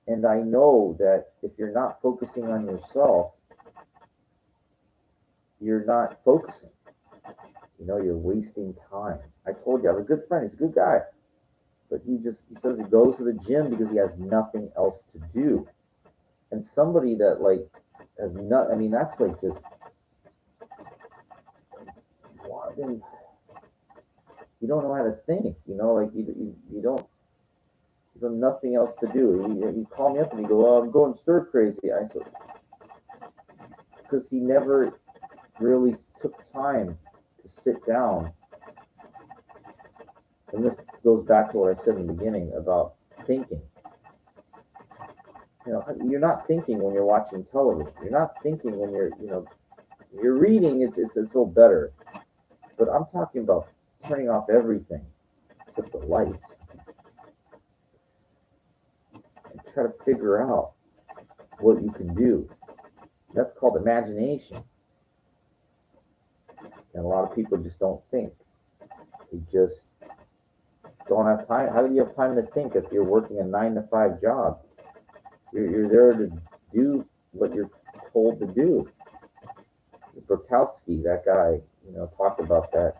And I know that if you're not focusing on yourself, you're not focusing. You're wasting time. I told you, I have a good friend. He's a good guy. But he says he goes to the gym because he has nothing else to do. And somebody that like has not, I mean, that's like just, you don't know how to think, like you don't, You know, nothing else to do. He called me up and he go, "Oh, I'm going stir crazy." I said, because he never really took time to sit down. And this goes back to what I said in the beginning about thinking. You know, you're not thinking when you're watching television. You're not thinking when you're reading. It's a little better, but I'm talking about turning off everything except the lights and try to figure out what you can do. That's called imagination. And a lot of people just don't think. They just don't have time. How do you have time to think if you're working a 9 to 5 job? You're there to do what you're told to do. Burkowski, that guy, talked about that.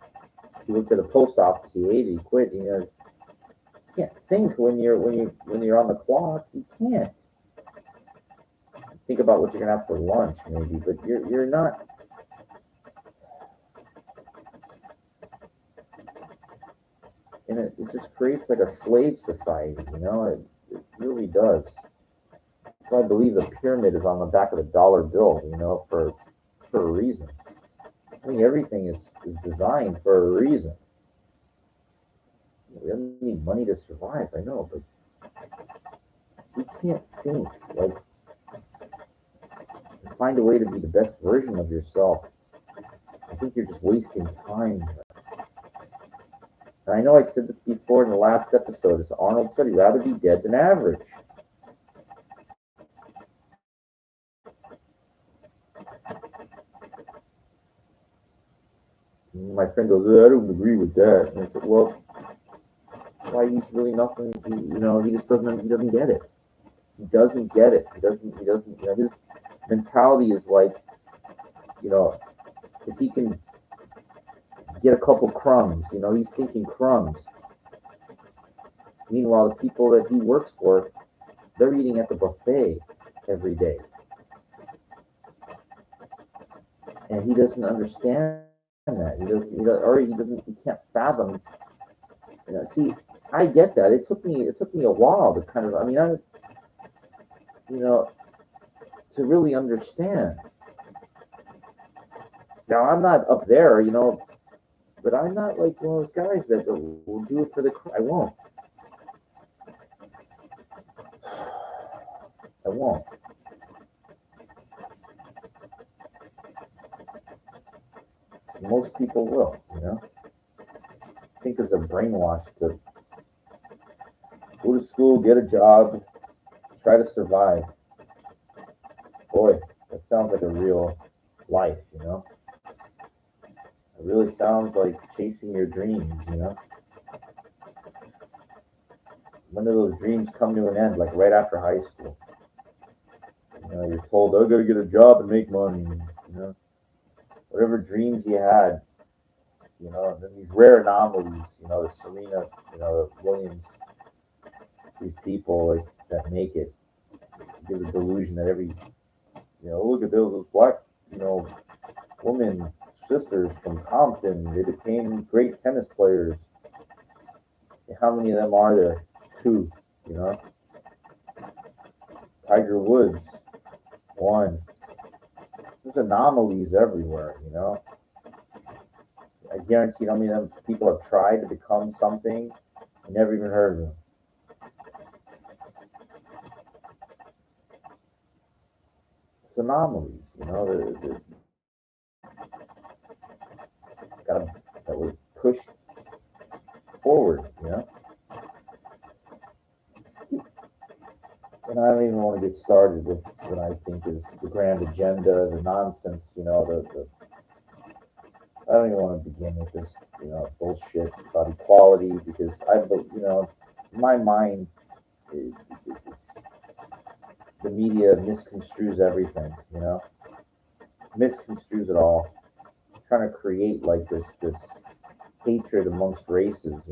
He looked at a post office. He hated. He quit. You can't think when you're on the clock. You can't think about what you're gonna have for lunch, maybe, but you're not. And it just creates like a slave society. It really does. So I believe the pyramid is on the back of the dollar bill. For a reason. I think everything is designed for a reason. We don't need money to survive, I know, but we can't think like find a way to be the best version of yourself. I think you're just wasting time. And I know I said this before in the last episode. As Arnold said, he'd rather be dead than average. And my friend goes, I don't agree with that. And I said, well, why he's really nothing. He just doesn't. He doesn't get it. He doesn't get it. He doesn't. His mentality is like, if he can get a couple crumbs, he's thinking crumbs. Meanwhile, the people that he works for, they're eating at the buffet every day. And he doesn't understand that. He can't fathom. See, I get that. It took me a while to kind of, to really understand. Now, I'm not up there, but I'm not like one of those guys that will do it for the. I won't. I won't. Most people will, I think it's a brainwash to go to school, get a job, try to survive. Boy, that sounds like a real life, It really sounds like chasing your dreams. When do those dreams come to an end, like right after high school? You're told, oh, I gotta get a job and make money, whatever dreams you had, and then these rare anomalies, the Serena, the Williams, these people like that make it, give the delusion that look at those black, women sisters from Compton, they became great tennis players. How many of them are there? Two, Tiger Woods, one. There's anomalies everywhere, I guarantee how many of them people have tried to become something and never even heard of them. It's anomalies, that would push forward, And I don't even want to get started with what I think is the grand agenda, the nonsense, I don't even want to begin with this, bullshit about equality because in my mind, it's the media misconstrues everything, misconstrues it all, trying to create like this hatred amongst races,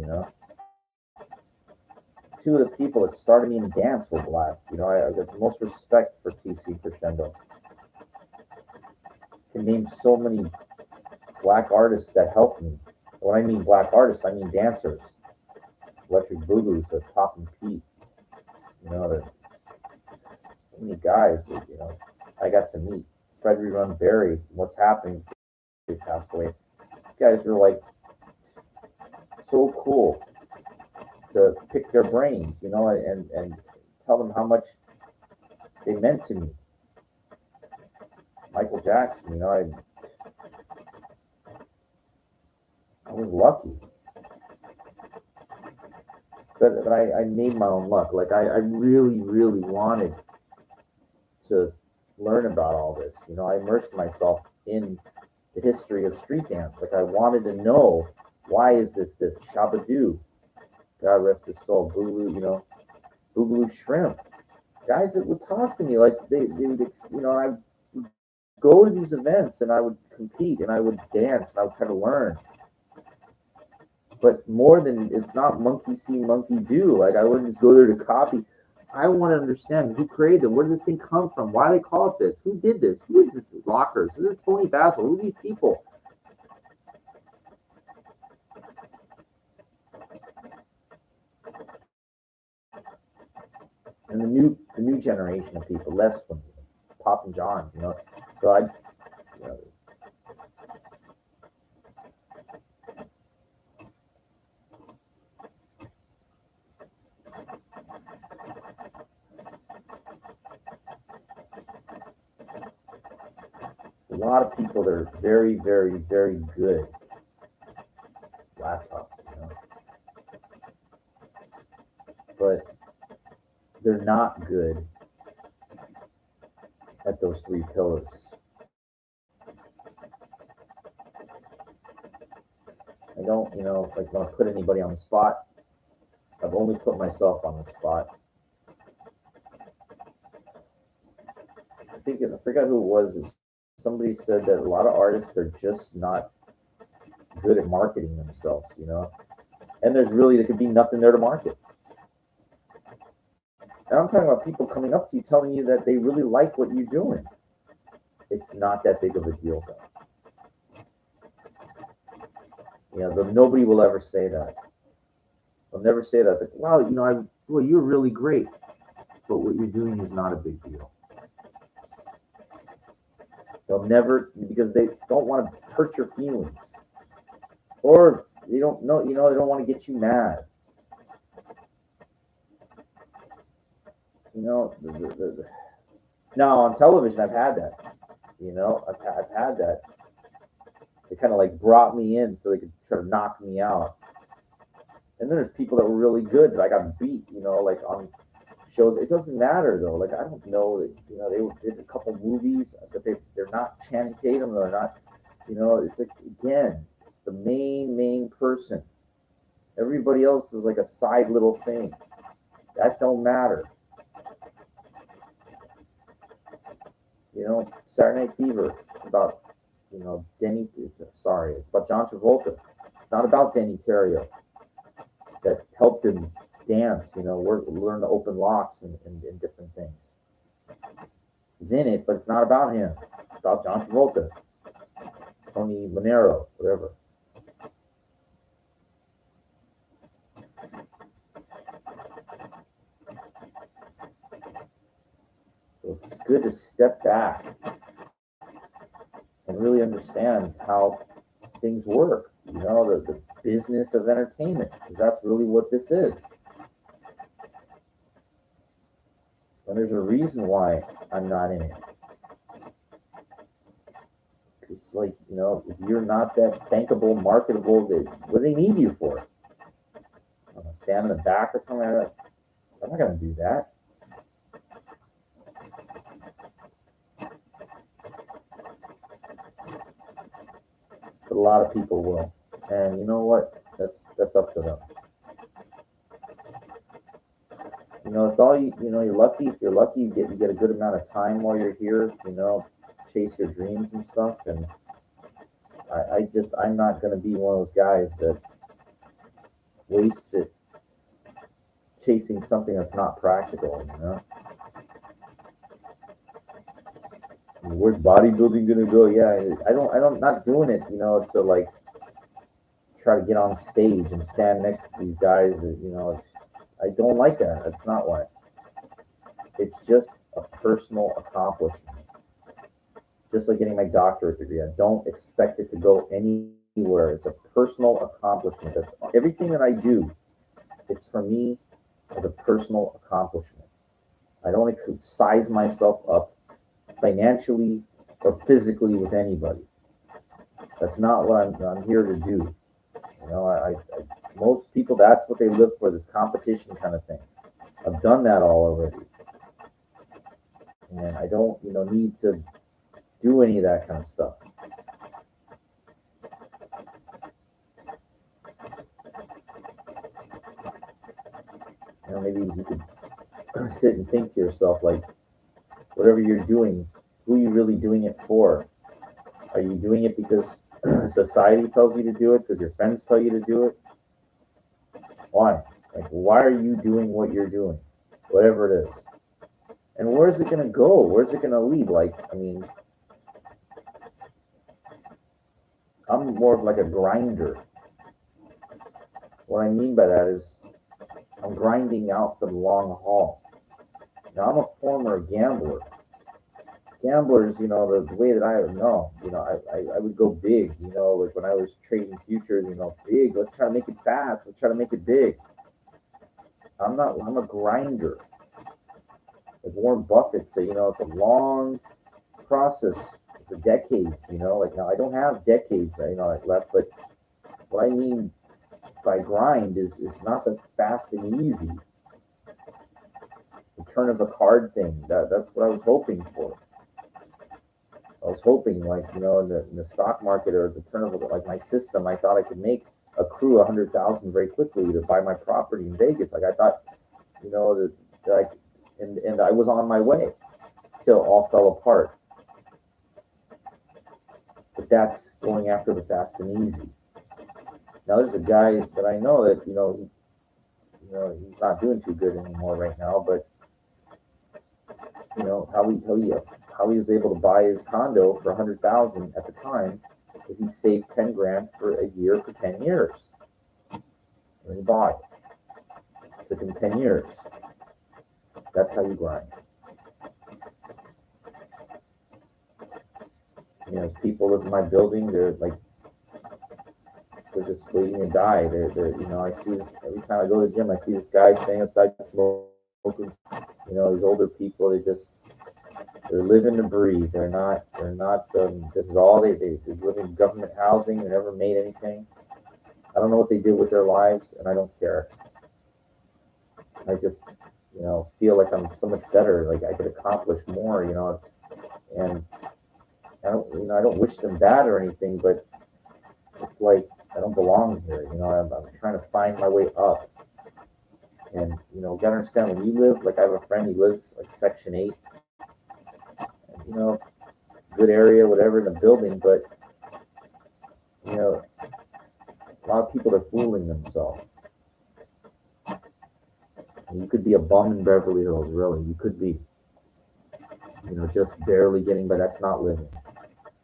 Two of the people that started me in dance were black. I got the most respect for TC Crescendo. I can name so many black artists that helped me. When I mean black artists, I mean dancers. Electric Boogaloo's, the Pop and Pete. You know, there's so many guys that, you know, I got to meet. Fred Rerun Barry, what's happening? They passed away. These guys are like so cool to pick their brains, you know, and tell them how much they meant to me. Michael Jackson, you know, I was lucky, but I made my own luck. Like I really, really wanted to learn about all this. You know, I immersed myself in the history of street dance. Like I wanted to know, why is this Shabadoo, God rest his soul, Boogaloo, you know, Boogaloo Shrimp, guys that would talk to me like they would, you know, I would go to these events and I would compete and I would dance and I would try to learn. But more than, it's not monkey see, monkey do. Like I wouldn't just go there to copy. I want to understand who created it. Where did this thing come from? Why do they call it this? Who did this? Who is this Lockers? Who is Tony Basil? Who are these people? And the new generation of people, less from Pop and John, you know. So I, you know, a lot of people that are very, very, very good laptop, you know, but they're not good at those three pillars. I don't, you know, like want to put anybody on the spot. I've only put myself on the spot. I forgot who it was. Somebody said that a lot of artists are just not good at marketing themselves, you know. And there could be nothing there to market. And I'm talking about people coming up to you telling you that they really like what you're doing. It's not that big of a deal, though. You know, nobody will ever say that. They'll never say that. Like, wow, you know, well, you're really great, but what you're doing is not a big deal. They'll never, because they don't want to hurt your feelings, or they don't know, you know, they don't want to get you mad. You know, now on television, I've had that. You know, I've had that. They kind of like brought me in so they could try to knock me out. And then there's people that were really good that I got beat, you know, like on shows. It doesn't matter though. Like I don't know that, you know, they did a couple movies, but they're not Channing Tatum. They're not, you know. It's like, again, it's the main person. Everybody else is like a side little thing. That don't matter. You know, Saturday Night Fever. It's about, you know, it's about John Travolta. It's not about Denny Terrio that helped him dance, you know, learn to open locks and different things. He's in it, but it's not about him. It's about John Travolta, Tony Manero, whatever. So it's good to step back and really understand how things work, you know, the business of entertainment, because that's really what this is. And there's a reason why I'm not in it. It's like, you know, if you're not that bankable, marketable, what do they need you for? I'm gonna stand in the back or something like that. I'm not gonna do that. But a lot of people will. And you know what? That's up to them. You know, it's all you know, you're lucky. If you're lucky, you get a good amount of time while you're here, you know, chase your dreams and stuff. And I'm not gonna be one of those guys that wastes it chasing something that's not practical, you know. Where's bodybuilding gonna go? Yeah, I'm not doing it, you know, to like try to get on stage and stand next to these guys, you know. I don't like that. That's not why. It's just a personal accomplishment. Just like getting my doctorate degree. I don't expect it to go anywhere. It's a personal accomplishment. That's everything that I do. It's for me as a personal accomplishment. I don't size myself up financially or physically with anybody. That's not what I'm here to do. Most people, that's what they live for, this competition kind of thing. I've done that all already. And I don't, need to do any of that kind of stuff. Maybe you could sit and think to yourself, like, whatever you're doing, who are you really doing it for? Are you doing it because society tells you to do it, because your friends tell you to do it? Why? Like, why are you doing what you're doing? Whatever it is. And where's it going to go? Where's it going to lead? Like, I mean, I'm more of like a grinder. What I mean by that is I'm grinding out for the long haul. Now, I'm a former gambler. Gamblers, the way that I know, I would go big, like when I was trading futures, big, let's try to make it fast, let's try to make it big. I'm a grinder. Like Warren Buffett said, it's a long process for decades, like now I don't have decades, left, but what I mean by grind is not the fast and easy, the turn of a card thing. That's what I was hoping for. I was hoping, like, in the stock market or the turn of like my system, I thought I could accrue 100,000 very quickly to buy my property in Vegas. Like I thought, that I, and I was on my way till all fell apart. But that's going after the fast and easy. Now there's a guy that I know that he's not doing too good anymore right now, but how he was able to buy his condo for 100,000 at the time is he saved 10 grand for a year for 10 years. And he bought it. It took him 10 years. That's how you grind. People live in my building, they're just waiting to die. I see this every time I go to the gym. I see this guy staying outside smoking. These older people, they're living to breathe. They're not. This is all they live in government housing. They never made anything. I don't know what they did with their lives, and I don't care. I just, feel like I'm so much better. Like I could accomplish more. And I don't wish them bad or anything, but it's like I don't belong here. I'm trying to find my way up. And gotta understand, when you live, like I have a friend, he lives like Section 8, and, good area, whatever, in the building, but a lot of people are fooling themselves. And you could be a bum in Beverly Hills, really. You could be, just barely getting by. That's not living.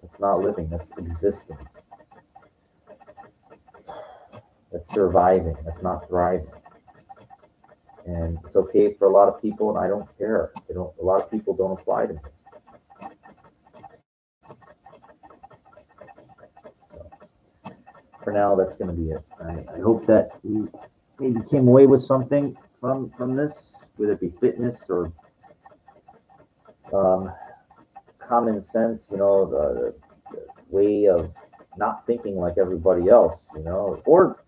That's not living. That's existing. That's surviving. That's not thriving. And it's okay for a lot of people, and I don't care. A lot of people don't apply to me. So, for now, that's going to be it. I hope that you maybe came away with something from this, whether it be fitness or common sense, the way of not thinking like everybody else, or,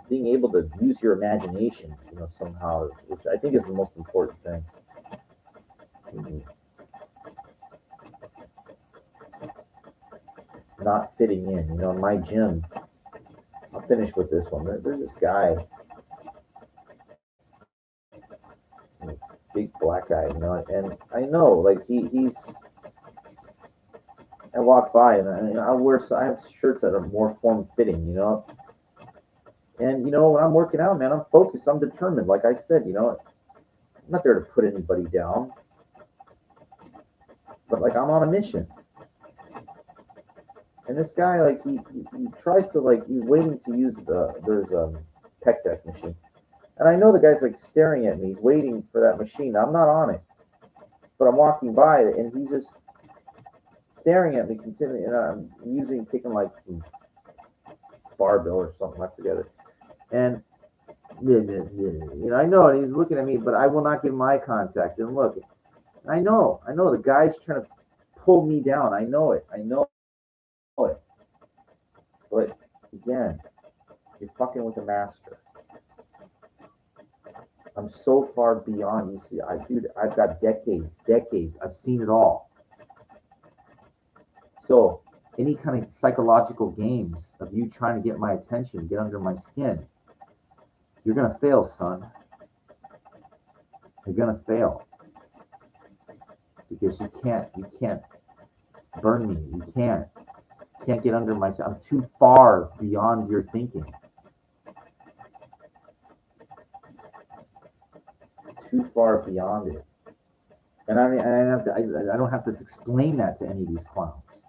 being able to use your imagination, somehow, which I think is the most important thing. Mm-hmm. Not fitting in, in my gym. I'll finish with this one. There's this guy, this big black guy, and I know, like he's. I walk by and I have shirts that are more form fitting, And when I'm working out, man, I'm focused, I'm determined. Like I said, I'm not there to put anybody down, but like I'm on a mission. And this guy, like he tries to, like, he's waiting to use there's a pec deck machine, And I know the guy's like staring at me. He's waiting for that machine. I'm not on it, but I'm walking by it, and he's just staring at me continually. And I'm taking like some barbell or something. I forget it. And I know, and he's looking at me, but I will not give him eye contact. And look, I know the guy's trying to pull me down. I know it. But again, you're fucking with a master. I'm so far beyond. You see, I've got decades. I've seen it all. So any kind of psychological games of you trying to get my attention, get under my skin, you're gonna fail, son. You're gonna fail because you can't burn me. You can't get under my skin. I'm too far beyond your thinking. Too far beyond it. And I don't have to explain that to any of these clowns.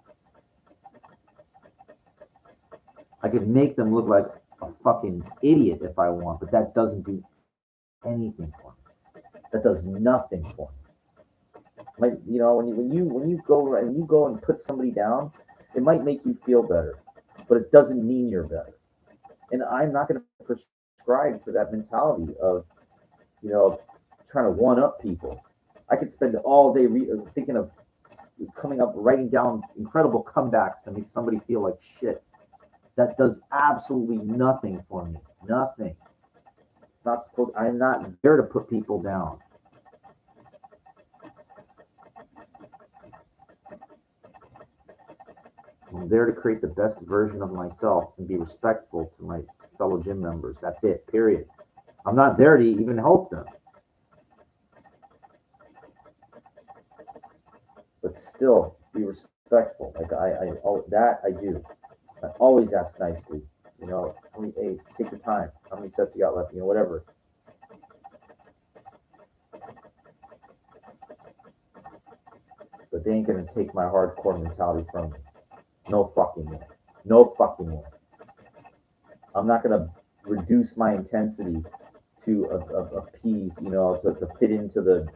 I could make them look like a fucking idiot if I want, but that doesn't do anything for me. That does nothing for me. Like, when you go and put somebody down, it might make you feel better, but it doesn't mean you're better. And I'm not going to prescribe to that mentality of, trying to one up people. I could spend all day thinking of writing down incredible comebacks to make somebody feel like shit. That does absolutely nothing for me. Nothing. It's not supposed. I'm not there to put people down. I'm there to create the best version of myself and be respectful to my fellow gym members. That's it. Period. I'm not there to even help them. But still, be respectful. Like I do. I always ask nicely. Hey, take your time. How many sets you got left? Whatever. But they ain't gonna take my hardcore mentality from me. No fucking way. No fucking way. I'm not gonna reduce my intensity to appease, to fit into the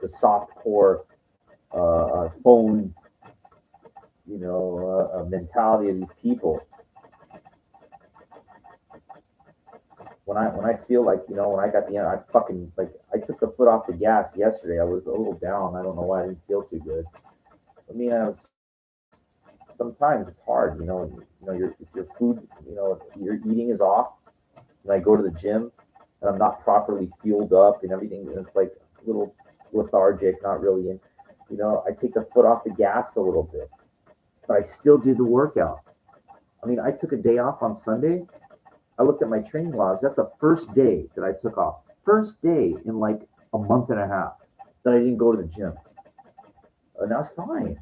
soft core phone, mentality of these people. When I feel like, when I got I fucking, like, I took the foot off the gas yesterday. I was a little down. I don't know why. I didn't feel too good. I mean, sometimes it's hard, if your food, your eating is off, and I go to the gym and I'm not properly fueled up and everything, and it's like a little lethargic, not really in, I take the foot off the gas a little bit, but I still do the workout. I mean, I took a day off on Sunday. I looked at my training logs. That's the first day that I took off. First day in like a month and a half that I didn't go to the gym. And that's fine.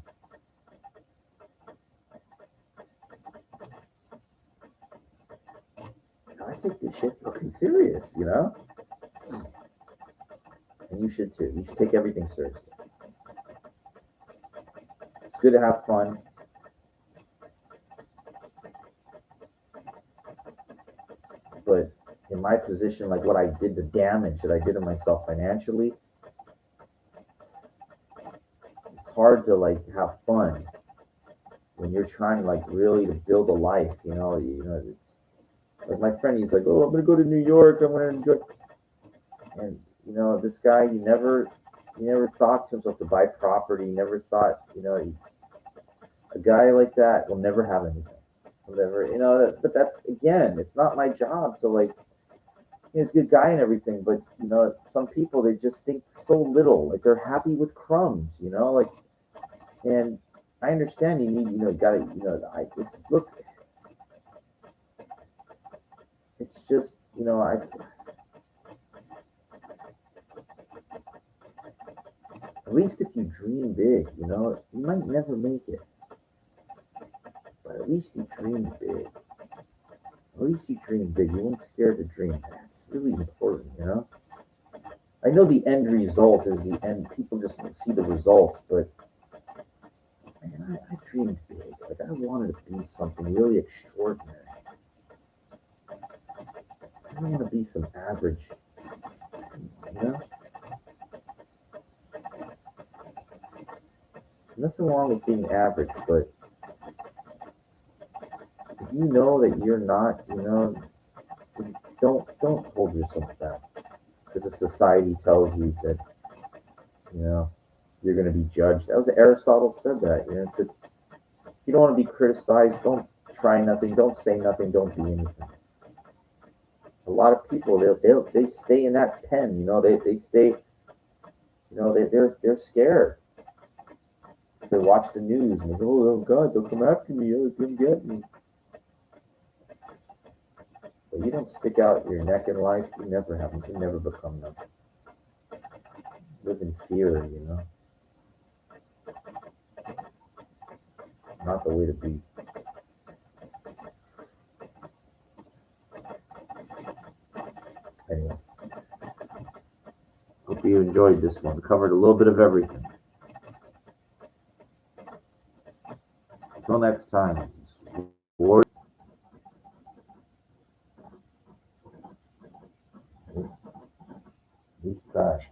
I take this shit fucking serious, And you should too. You should take everything seriously. It's good to have fun. But in my position, like what I did, the damage that I did to myself financially, it's hard to like have fun when you're trying to like really to build a life. It's like my friend. He's like, "Oh, I'm gonna go to New York. I'm gonna enjoy." And this guy, he never thought to himself to buy property. He never thought, a guy like that will never have anything. Will never, but that's, again, it's not my job to like. He's a good guy and everything, but some people, they just think so little. Like they're happy with crumbs, like. And I understand you need, gotta, it's look. It's just, at least if you dream big, you might never make it. But at least you dream big. At least you dream big. You weren't scared to dream. That's really important, I know the end result is the end. People just see the results, but man, I dreamed big. Like I wanted to be something really extraordinary. I don't want to be some average, you know? Nothing wrong with being average, but if you know that you're not, don't hold yourself back because the society tells you that, you know, you're going to be judged. That was Aristotle said that. You know, said if you don't want to be criticized, don't try nothing, don't say nothing, don't be anything. A lot of people they stay in that pen. They stay. They're scared. So they watch the news and they go, oh God, they'll come after me. Oh, they can get me. But you don't stick out your neck in life. You never have. You never become nothing. Live in fear. Not the way to be. Anyway, hope you enjoyed this one. Covered a little bit of everything. Until next time. Who's trash?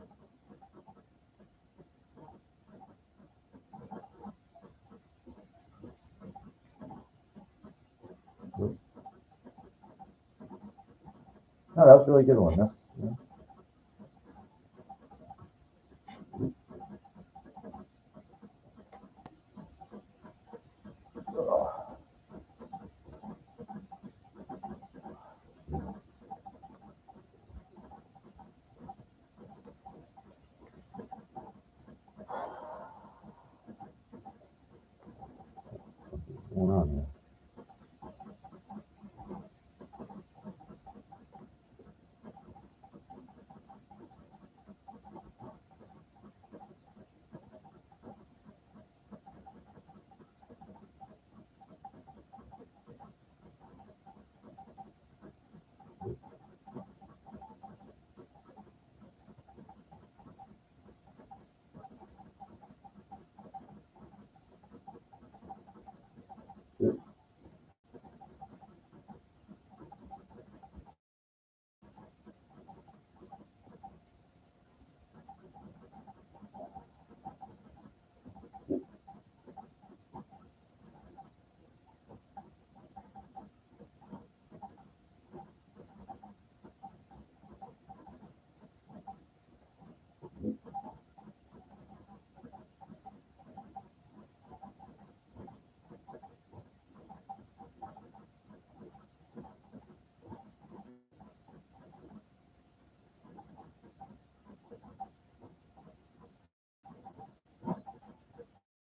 No, that was a really good one. What's going on here?